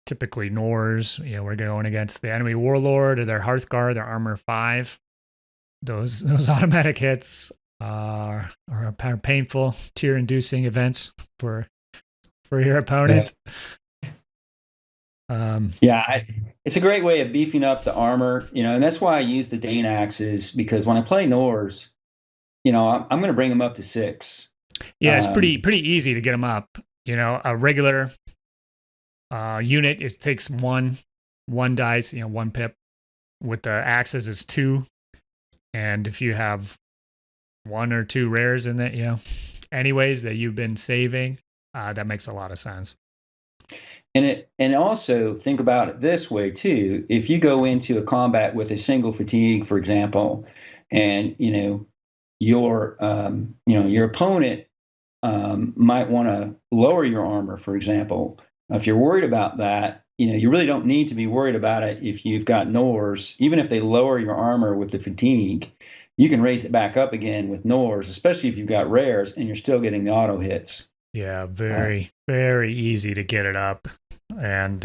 typically Norse, we're going against the enemy Warlord or their Hearthguard, their armor 5. Those automatic hits are painful, tear-inducing events for your opponent. It's a great way of beefing up the armor, and that's why I use the Dane Axes, because when I play Norse, I'm going to bring them up to 6. Yeah, it's pretty easy to get them up. A regular unit, it takes one dice, 1 pip. With the axes, it's 2. And if you have 1 or 2 rares in that, anyways, that you've been saving, that makes a lot of sense. And also think about it this way too. If you go into a combat with a single fatigue, for example, and your opponent might want to lower your armor, for example. If you're worried about that, you really don't need to be worried about it if you've got Norse. Even if they lower your armor with the fatigue, you can raise it back up again with Norse, especially if you've got rares and you're still getting the auto hits. Yeah, very, very easy to get it up. And,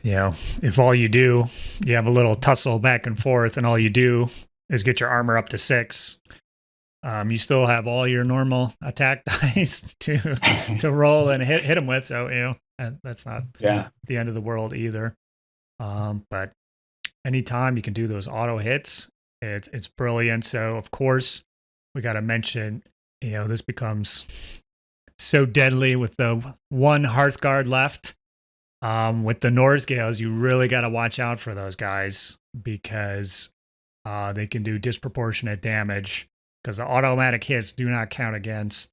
if all you do, you have a little tussle back and forth, and all you do is get your armor up to 6, you still have all your normal attack dice to roll and hit them with. So, that's not the end of the world either. But anytime you can do those auto hits, it's brilliant. So, of course, we got to mention, this becomes so deadly with the 1 Hearthguard left. With the Norse-Gaels, you really got to watch out for those guys, because they can do disproportionate damage, because the automatic hits do not count against,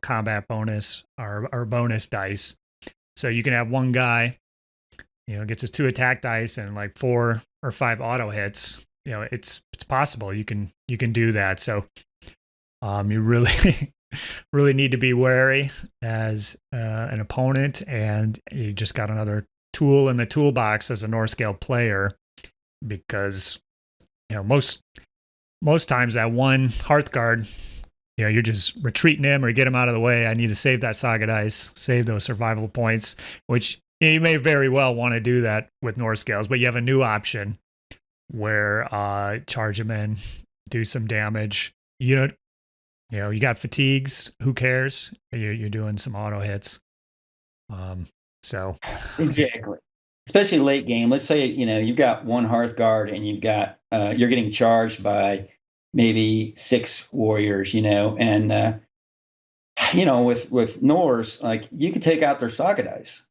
combat bonus or bonus dice. So you can have one guy, gets his 2 attack dice and like 4 or 5 auto hits. It's possible you can do that. So you really really need to be wary as an opponent, and you just got another tool in the toolbox as a Norse-Gael player, because most times that 1 Hearthguard, you're just retreating him or get him out of the way. I need to save that Saga dice, save those survival points, which you may very well want to do that with Norse-Gaels, but you have a new option where charge him in, do some damage. You got fatigues. Who cares? You're doing some auto hits. So exactly, especially late game. Let's say you've got 1 Hearthguard and you've got you're getting charged by maybe 6 warriors. And with Norse, like, you could take out their Saga dice.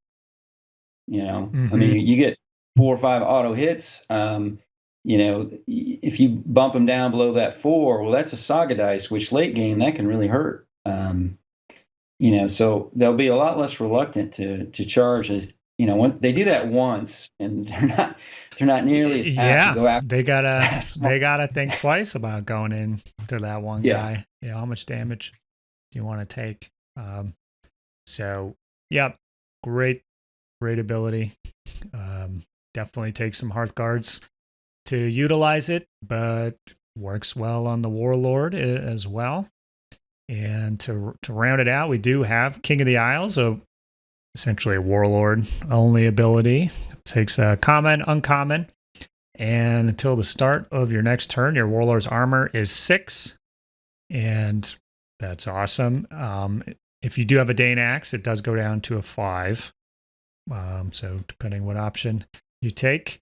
I mean, you get 4 or 5 auto hits. If you bump them down below that 4, well, that's a Saga dice, which late game, that can really hurt. So they'll be a lot less reluctant to charge as, when they do that once, and they're not nearly as apt to go after. They gotta think twice about going in to that one guy. How much damage do you want to take? So, great Great ability. Definitely takes some Hearthguards to utilize it, but works well on the Warlord as well. And to round it out, we do have King of the Isles, so essentially a Warlord only ability. It takes a common, uncommon, and until the start of your next turn, your Warlord's armor is 6, and that's awesome. If you do have a Dane Axe, it does go down to a 5. So depending what option you take,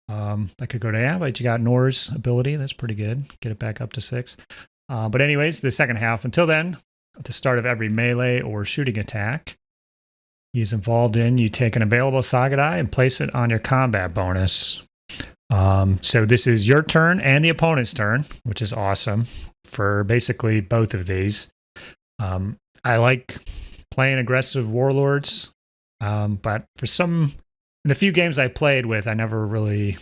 that could go down, but you got Norse ability. That's pretty good. Get it back up to 6. But anyways, the second half, until then, at the start of every melee or shooting attack he's involved in, you take an available Saga die and place it on your combat bonus. So this is your turn and the opponent's turn, which is awesome for basically both of these. I like playing aggressive warlords, but in the few games I played with, I never really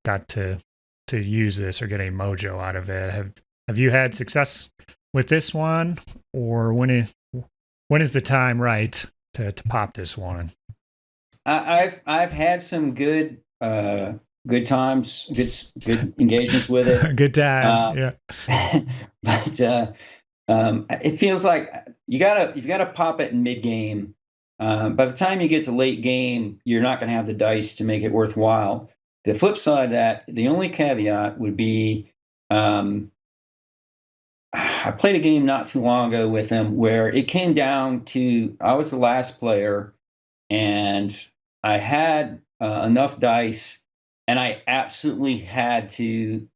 got to use this or get any mojo out of it. Have you had success with this one, or when is the time right to pop this one? I've had some good times, good engagements with it. Good times, yeah. But it feels like you've got to pop it in mid game. By the time you get to late game, you're not going to have the dice to make it worthwhile. The flip side of that, the only caveat would be, I played a game not too long ago with him where it came down to, I was the last player and I had enough dice, and I absolutely had to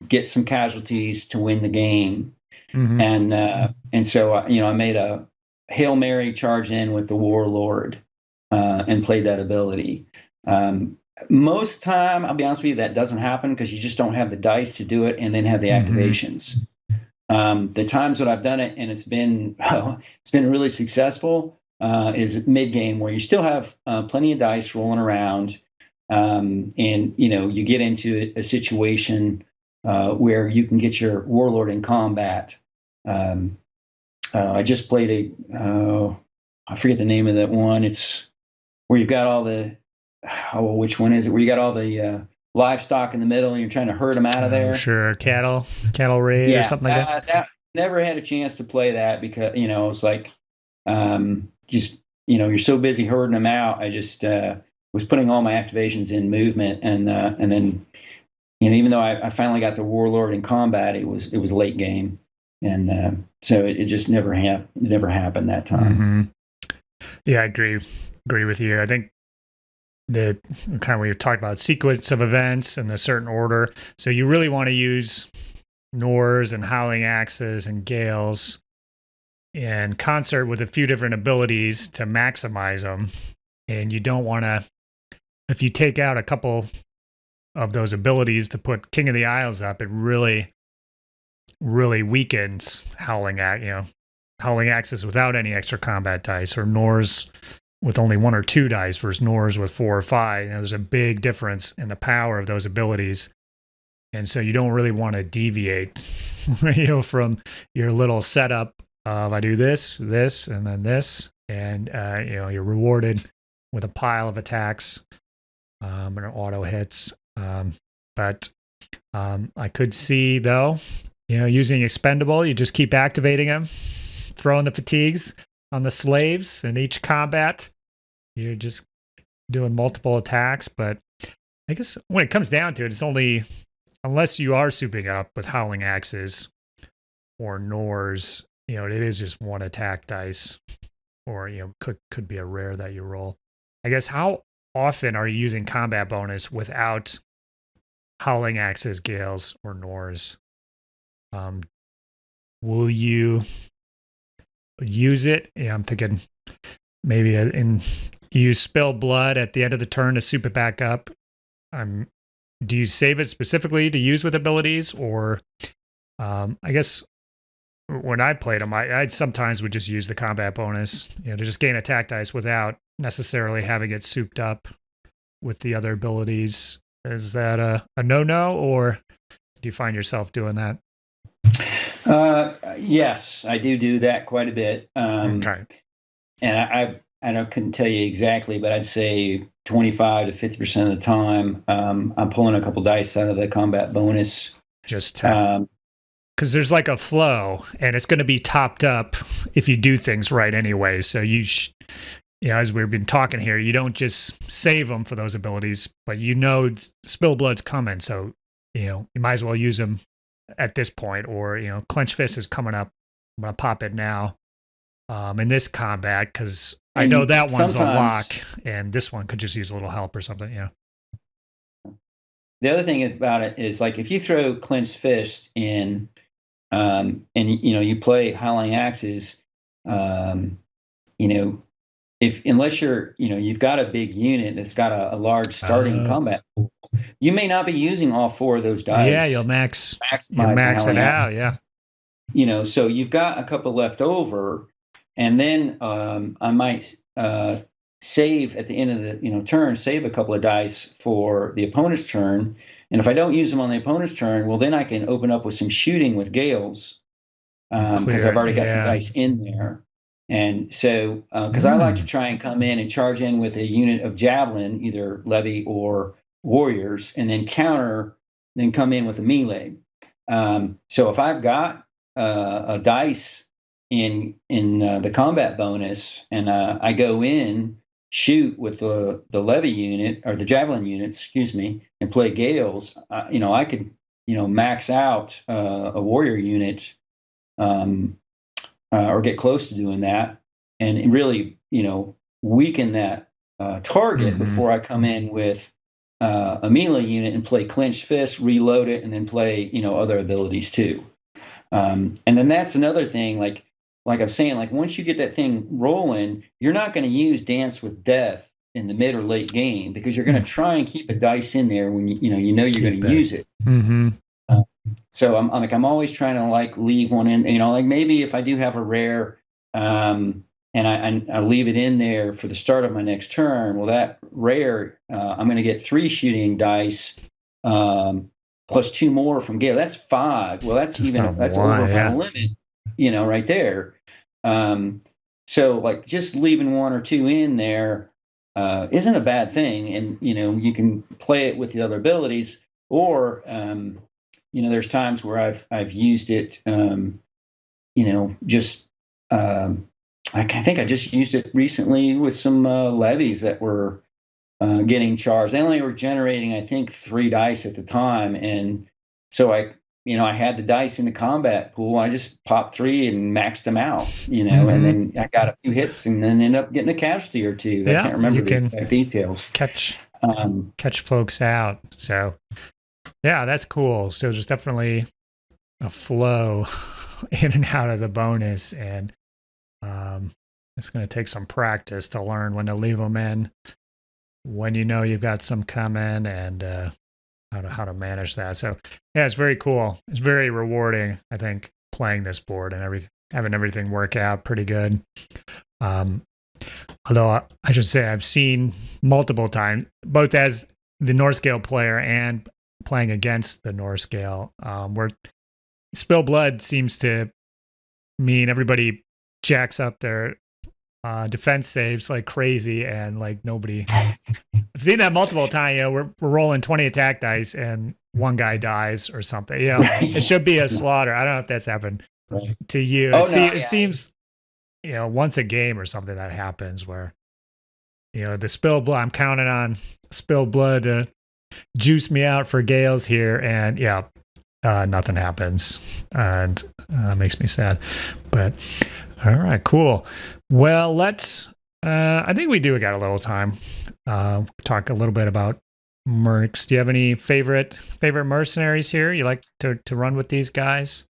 get some casualties to win the game. Mm-hmm. And so I made a Hail Mary charge in with the Warlord and played that ability. Most of the time, I'll be honest with you, that doesn't happen because you just don't have the dice to do it and then have the activations. The times that I've done it and it's been really successful is mid game, where you still have plenty of dice rolling around, and you get into a situation where you can get your Warlord in combat. I just played I forget the name of that one. It's where you've got all the which one is it? Where you got all the livestock in the middle and you're trying to herd them out of there. Sure, cattle raid or something like that. Never had a chance to play that because it's like just you're so busy herding them out. I just was putting all my activations in movement, and then even though I finally got the Warlord in combat, it was late game, and so it just never happened that time. Mm-hmm. Yeah, I agree with you. I think the kind of we talked about sequence of events in a certain order. So you really want to use Norse and Howling Axes and Gaels in concert with a few different abilities to maximize them. And you don't want to, if you take out a couple of those abilities to put King of the Isles up, it really, really weakens Howling Axes without any extra combat dice, or Norse with only 1 or 2 dice versus Norse with 4 or 5. There's a big difference in the power of those abilities. And so you don't really want to deviate, from your little setup of I do this, and then this, and you're rewarded with a pile of attacks and auto hits. But I could see though, using expendable, you just keep activating them, throwing the fatigues on the slaves in each combat. You're just doing multiple attacks, but I guess when it comes down to it, it's only, unless you are souping up with Howling Axes or Norse, it is just 1 attack dice, or could be a rare that you roll. I guess, how often are you using combat bonus without Howling Axes, Gaels, or Norse? Will you use it? I'm thinking maybe you spill blood at the end of the turn to soup it back up. Do you save it specifically to use with abilities, or I guess when I played them, I sometimes would just use the combat bonus, to just gain attack dice without necessarily having it souped up with the other abilities. Is that a no-no, or do you find yourself doing that? Yes, I do that quite a bit. Okay. And couldn't tell you exactly, but I'd say 25 to 50% of the time, I'm pulling a couple dice out of the combat bonus. Just because there's like a flow, and it's going to be topped up if you do things right anyway. So as we've been talking here, you don't just save them for those abilities, but Spill Blood's coming, so you might as well use them at this point. Or Clench Fists is coming up. I'm gonna pop it now in this combat because I know that one's a lock, and this one could just use a little help or something. The other thing about it is, like, if you throw Clench Fist in, and you play Howling Axes, unless you've got a big unit that's got a large starting combat pool, you may not be using all 4 of those dice. Yeah, you'll max it out. Yeah. So you've got a couple left over, and then I might save at the end of the turn, save a couple of dice for the opponent's turn. And if I don't use them on the opponent's turn, well, then I can open up with some shooting with Gaels, because I've already got some dice in there. And so, because I like to try and come in and charge in with a unit of javelin, either levy or warriors, and then come in with a melee. So if I've got a dice in the combat bonus, and I go in, shoot with the levy unit or the javelin unit, excuse me, and play Gaels, I could max out a warrior unit, or get close to doing that, and really weaken that target before I come in with a melee unit and play Clench Fist, reload it, and then play other abilities too. And then that's another thing, like I'm saying, like once you get that thing rolling, you're not going to use Dance with Death in the mid or late game, because you're going to try and keep a dice in there when you're going to use it. So I'm always trying to leave one in, maybe if I do have a rare, and I leave it in there for the start of my next turn, well, that rare, I'm going to get 3 shooting dice, plus 2 more from Gale. That's 5. Well, that's over my limit, right there. So just leaving 1 or 2 in there isn't a bad thing, and you can play it with the other abilities, or there's times where I've used it, I think I just used it recently with some levies that were getting charged. They only were generating, I think, 3 dice at the time, and so I had the dice in the combat pool. I just popped 3 and maxed them out, and then I got a few hits, and then ended up getting a casualty or 2. I can't remember the exact details. Catch folks out. So yeah, that's cool. So there's definitely a flow in and out of the bonus, and it's going to take some practice to learn when to leave them in, when you've got some coming, and how to manage that. So yeah, it's very cool. It's very rewarding, I think, playing this board and having everything work out pretty good. Although I should say I've seen multiple times, both as the Norse-Gael player and playing against the Norse-Gael, where Spill Blood seems to mean everybody jacks up their defense saves like crazy, and nobody. I've seen that multiple times. We're rolling 20 attack dice and one guy dies or something. It should be a slaughter. I don't know if that's happened to you. It seems once a game or something that happens where the Spill Blood. I'm counting on Spill Blood to juice me out for Gaels here, and nothing happens, and makes me sad. But all right, cool. Well, let's. I think we got a little time. Talk a little bit about mercs. Do you have any favorite mercenaries here you like to run with these guys?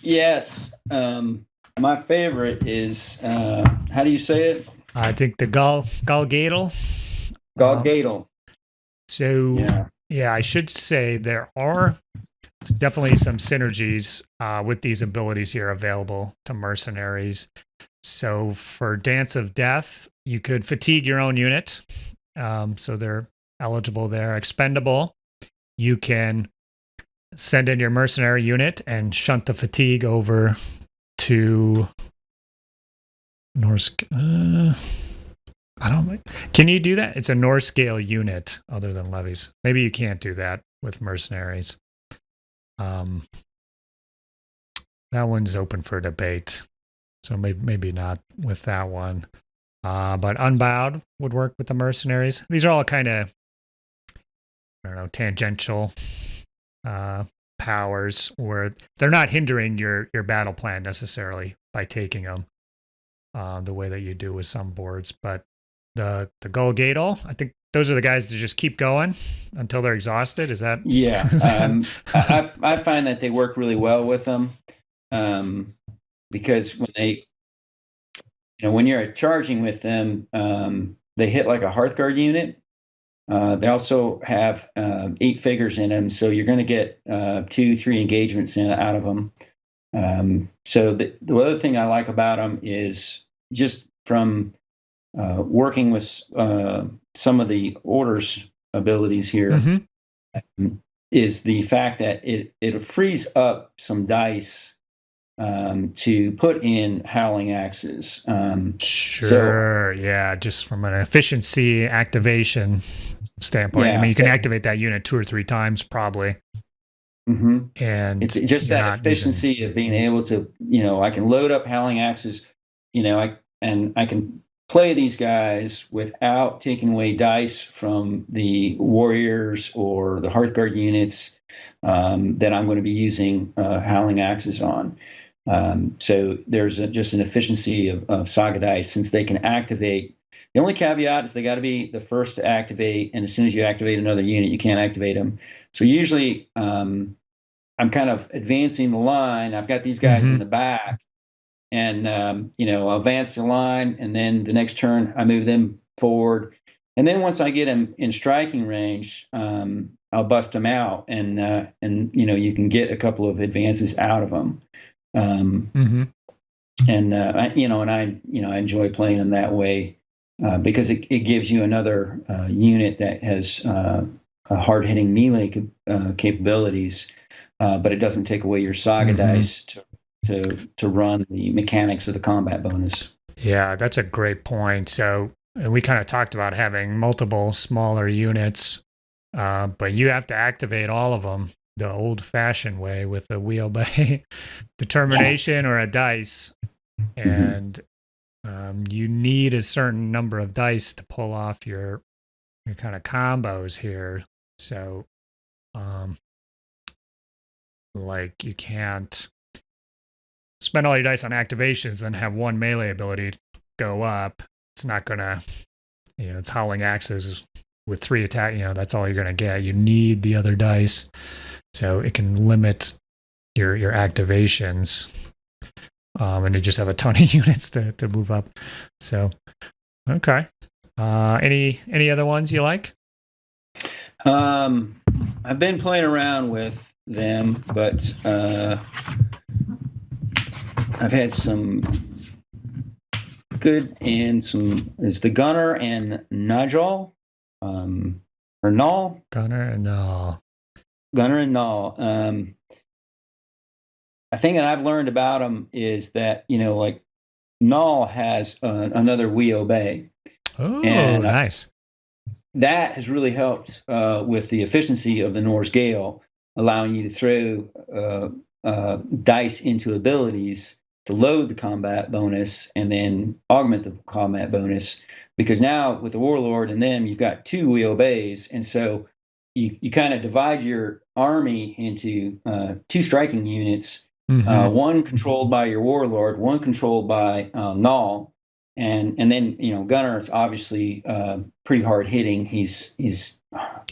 Yes. My favorite is how do you say it? I think the Galgadel. Galgadel. So yeah, I should say there are definitely some synergies with these abilities here available to mercenaries. So for Dance of Death, you could fatigue your own unit. So they're eligible there. Expendable, you can send in your mercenary unit and shunt the fatigue over to Norse. I don't. Can you do that? It's a Norse-Gael unit other than levies. Maybe you can't do that with mercenaries. That one's open for debate. So maybe not with that one. But Unbowed would work with the mercenaries. These are all kind of, I don't know, tangential powers, where they're not hindering your battle plan necessarily by taking them the way that you do with some boards. But the Golgadal, I think those are the guys that just keep going until they're exhausted. Is that? Yeah. I find that they work really well with them because when you're charging with them, they hit like a Hearthguard unit. They also have 8 figures in them, so you're going to get 2-3 engagements out of them. So the other thing I like about them is just from working with some of the orders abilities here, is the fact that it frees up some dice to put in Howling Axes. Sure, yeah, just from an efficiency activation standpoint. Yeah, I mean, you can activate that unit 2 or 3 times probably. And it's just that efficiency of being able to, I can load up Howling Axes, I can play these guys without taking away dice from the warriors or the Hearthguard units that I'm going to be using Howling Axes on. So there's just an efficiency of Saga dice, since they can activate. The only caveat is they got to be the first to activate, and as soon as you activate another unit, you can't activate them. So usually I'm kind of advancing the line. I've got these guys in the back, and I'll advance the line, and then the next turn I move them forward. And then once I get them in striking range, I'll bust them out, and you can get a couple of advances out of them. And I enjoy playing them that way because it gives you another unit that has hard-hitting melee capabilities, but it doesn't take away your Saga dice to run the mechanics of the combat bonus. Yeah, that's a great point. So we kind of talked about having multiple smaller units, but you have to activate all of them the old-fashioned way with a wheelbay determination or a dice, and you need a certain number of dice to pull off your kind of combos here. So, like, you can't spend all your dice on activations and have one melee ability go up. It's not gonna, it's Howling Axes with 3 attack. That's all you're gonna get. You need the other dice, so it can limit your activations, and you just have a ton of units to move up. So, okay. Any other ones you like? I've been playing around with them, but I've had some good and some. Is the Gunner and Nigel, or Null? Gunner and Null. I think that I've learned about them is that like Null has another we obey. Oh, and nice. That has really helped with the efficiency of the Norse-Gael, allowing you to throw dice into abilities to load the combat bonus and then augment the combat bonus. Because now with the Warlord and them, you've got 2 we obeys, and so you kind of divide your army into 2 striking units, one controlled by your Warlord, one controlled by Null. And then Gunner is obviously pretty hard hitting. He's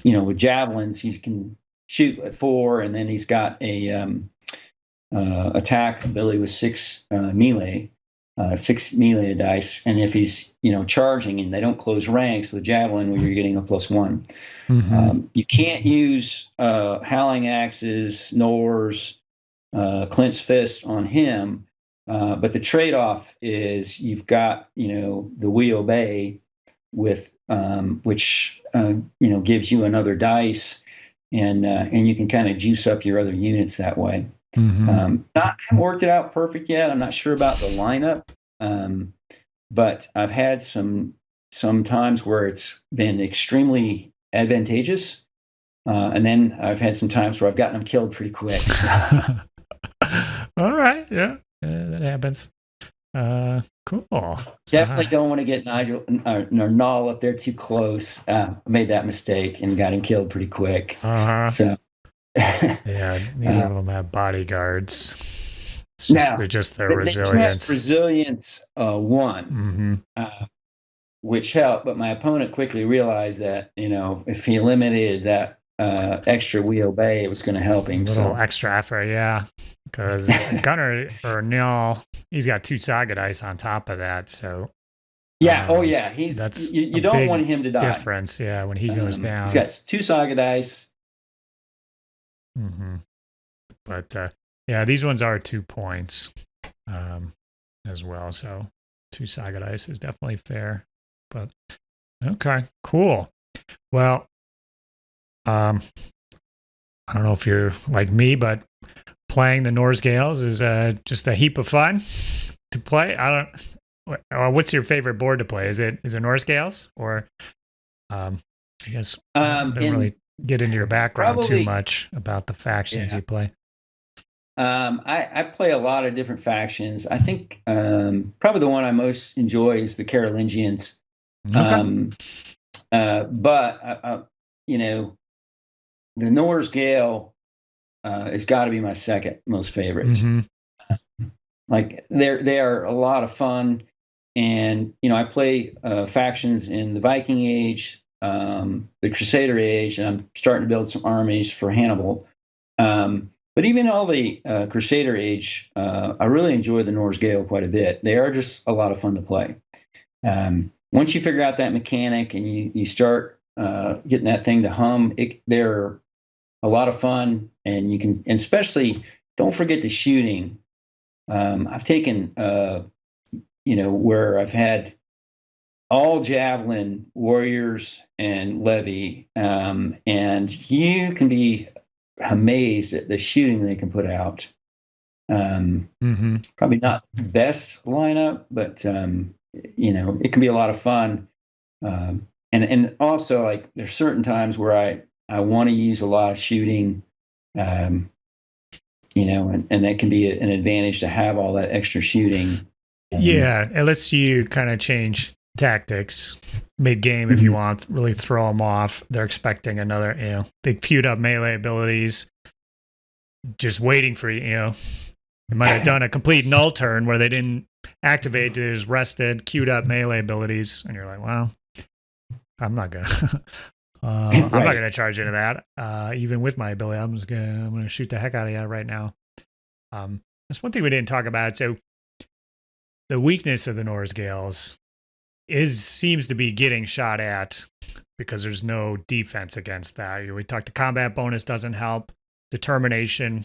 with javelins he can shoot at 4, and then he's got a attack ability with 6 melee dice. And if he's charging and they don't close ranks with javelin, where you're getting a +1. You can't use Howling Axes, Norse, Clench Fists on him. But the trade-off is you've got, the we obey with which gives you another dice, and you can kind of juice up your other units that way. I haven't worked it out perfect yet. I'm not sure about the lineup, but I've had some some times where it's been extremely advantageous, and then I've had some times where I've gotten them killed pretty quick. So. All right, yeah, that happens. Cool. Definitely don't want to get Nigel or Null up there too close. I made that mistake and got him killed pretty quick. So yeah, neither of them have bodyguards. It's just, they're just their resilience. Resilience 1, which helped, but my opponent quickly realized that, if he eliminated that extra wheel bay, it was going to help him. A little extra effort, yeah. Because Gunner or Neil, he's got 2 Saga dice on top of that, so. Yeah, he's you don't want him to die. Difference, yeah, when he goes down. He's got 2 Saga dice. But yeah, these ones are 2 points as well, so 2 Saga dice is definitely fair. But okay, cool. Well, I don't know if you're like me, but playing the Norse-Gaels is just a heap of fun to play. What's your favorite board to play? Is it Norse-Gaels, or I guess I don't really get into your background too much about the factions you play. I play a lot of different factions. I think probably the one I most enjoy is the Carolingians. Okay. But the Norse-Gael has got to be my second most favorite. Like they are a lot of fun, and I play factions in the Viking Age, the Crusader Age, and I'm starting to build some armies for Hannibal. But even all the Crusader Age, I really enjoy the Norse-Gael quite a bit. They are just a lot of fun to play. Once you figure out that mechanic and you start getting that thing to hum, they're a lot of fun, and you can, and especially don't forget the shooting. I've taken, where I've had all javelin warriors and levy, and you can be amazed at the shooting they can put out. Probably not the best lineup, but it can be a lot of fun. And also, like, there's certain times where I want to use a lot of shooting, and that can be an advantage to have all that extra shooting. Yeah, it lets you kind of change tactics mid-game if you want, really throw them off. They're expecting another, they queued up melee abilities, just waiting for you, They might have done a complete null turn where they didn't activate, they just rested, queued up melee abilities, and you're like, well, I'm not gonna I'm not gonna charge into that. Even with my ability, I'm gonna shoot the heck out of you right now. That's one thing we didn't talk about. So the weakness of the Norse-Gaels seems to be getting shot at because there's no defense against that. We talked the combat bonus doesn't help. Determination,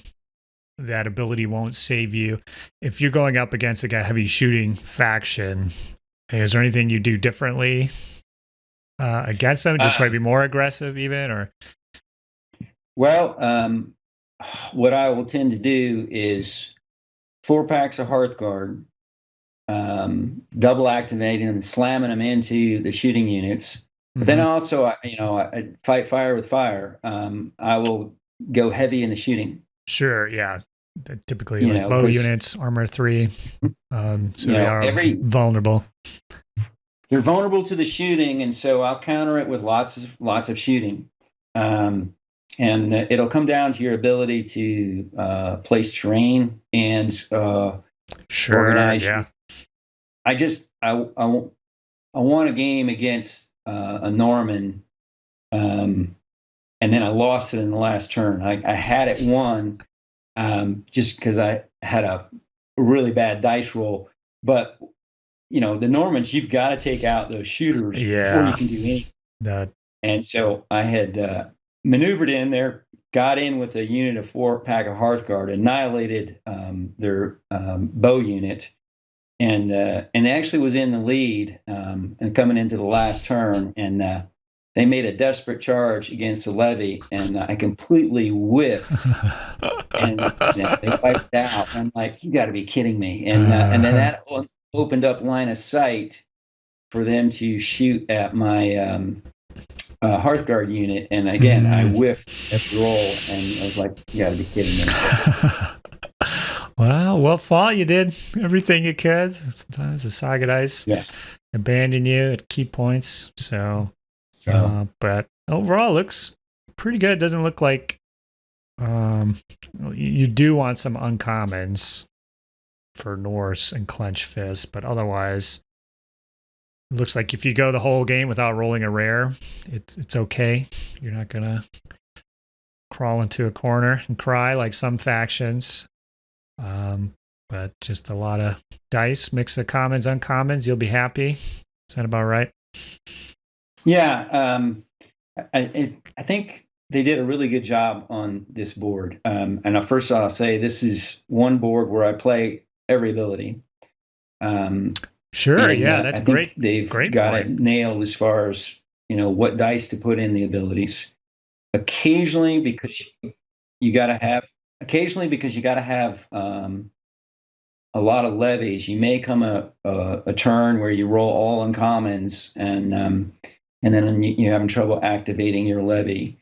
that ability won't save you. If you're going up against a heavy shooting faction, is there anything you do differently against them? Just maybe more aggressive even, or? Well, what I will tend to do is 4 packs of Hearthguard, double activating them, slamming them into the shooting units. But then also, I fight fire with fire. I will go heavy in the shooting. Sure, yeah. Typically, bow units, armor 3, so they are vulnerable. They're vulnerable to the shooting, and so I'll counter it with lots of shooting. And it'll come down to your ability to place terrain and organize. Yeah. I won a game against a Norman, and then I lost it in the last turn. I had it won just because I had a really bad dice roll. But, the Normans, you've got to take out those shooters before you can do anything. And so I had maneuvered in there, got in with a unit of 4 pack of Hearthguard, annihilated their bow unit, and actually was in the lead and coming into the last turn. And they made a desperate charge against the levy, and I completely whiffed, and they wiped out. I'm like, you got to be kidding me! And then that opened up line of sight for them to shoot at my Hearthguard unit, and again, I whiffed at the roll, and I was like, "You got to be kidding me!" Wow, well fought. You did everything you could. Sometimes the Saga dice abandon you at key points. But overall, looks pretty good. It doesn't look like you do want some uncommons for Norse and Clench Fists, but otherwise, it looks like if you go the whole game without rolling a rare, it's okay. You're not gonna crawl into a corner and cry like some factions. But just a lot of dice, mix of commons, uncommons. You'll be happy. Is that about right? Yeah. I think they did a really good job on this board. And first I'll say this is one board where I play every ability. Sure. Yeah, that's great. They've got it nailed as far as, what dice to put in the abilities. Occasionally, because you got to have a lot of levies. You may come a turn where you roll all uncommons, and then you're having trouble activating your levy.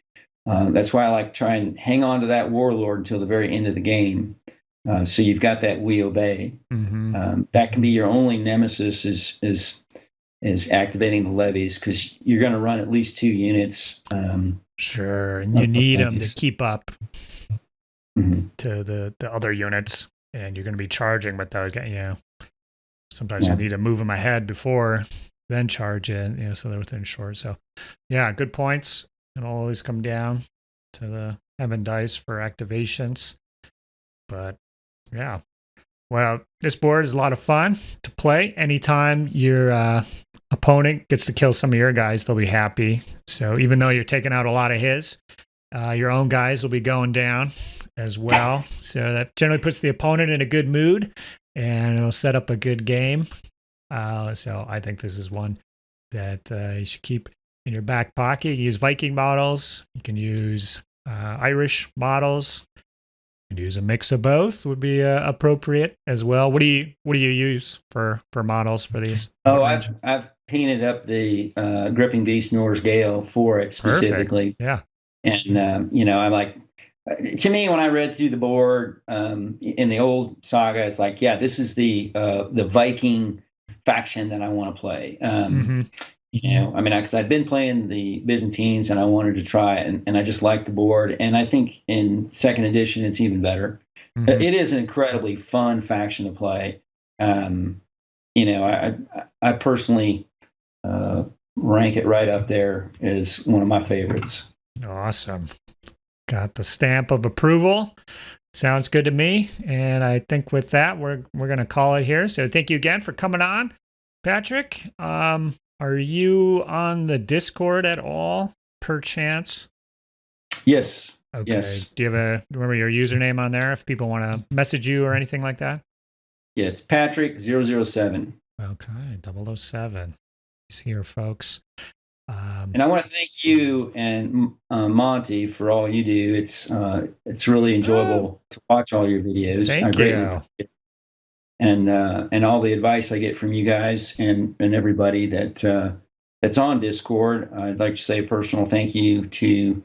That's why I like try and hang on to that warlord until the very end of the game. So you've got that we obey. That can be your only nemesis is activating the levies, because you're going to run at least 2 units. Sure, and you need them to keep up to the other units, and you're going to be charging with those. Sometimes you need to move them ahead before then charge in. So they're within short. So, yeah, good points. It'll always come down to the Heaven dice for activations, but yeah. Well, this board is a lot of fun to play. Anytime your opponent gets to kill some of your guys, they'll be happy. So even though you're taking out a lot of his, your own guys will be going down as well. So that generally puts the opponent in a good mood, and it'll set up a good game. So I think this is one that you should keep in your back pocket. You can use Viking models. You can use Irish models. You can use a mix of both. Would be appropriate as well. What do you use for models for these? Oh, I've painted up the Gripping Beast Norse-Gael for it specifically. Perfect. Yeah, and I'm like, to me, when I read through the board in the old Saga, it's like, yeah, this is the Viking faction that I want to play. Because I'd been playing the Byzantines and I wanted to try it, and I just liked the board. And I think in second edition, it's even better. It is an incredibly fun faction to play. I personally rank it right up there as one of my favorites. Awesome. Got the stamp of approval. Sounds good to me. And I think with that, we're going to call it here. So thank you again for coming on, Patrick. Are you on the Discord at all, perchance? Yes. Okay. Yes. Do you remember your username on there if people want to message you or anything like that? Yeah, it's Patrick007. Okay, 007. He's here, folks. And I want to thank you and Monty for all you do. It's really enjoyable to watch all your videos. Thank you. And all the advice I get from you guys and everybody that's on Discord. I'd like to say a personal thank you to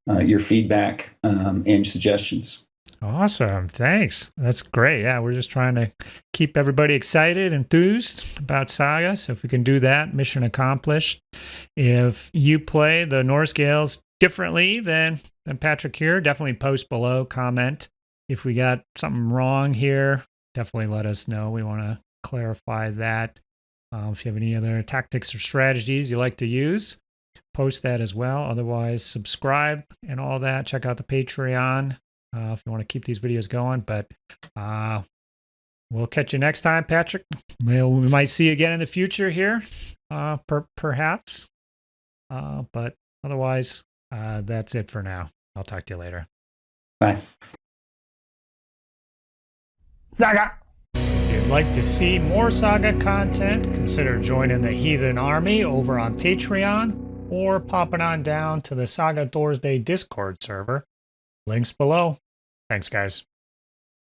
your feedback and suggestions. Awesome. Thanks. That's great. Yeah, we're just trying to keep everybody excited, enthused about Saga. So if we can do that, mission accomplished. If you play the Norse-Gaels differently than Patrick here, definitely post below, comment. If we got something wrong here, definitely let us know. We want to clarify that. If you have any other tactics or strategies you like to use, post that as well. Otherwise, subscribe and all that. Check out the Patreon if you want to keep these videos going. But we'll catch you next time, Patrick. We might see you again in the future here, perhaps. But otherwise, that's it for now. I'll talk to you later. Bye. Saga! If you'd like to see more Saga content, consider joining the Heathen Army over on Patreon or popping on down to the Saga Thursday Discord server. Links below. Thanks, guys.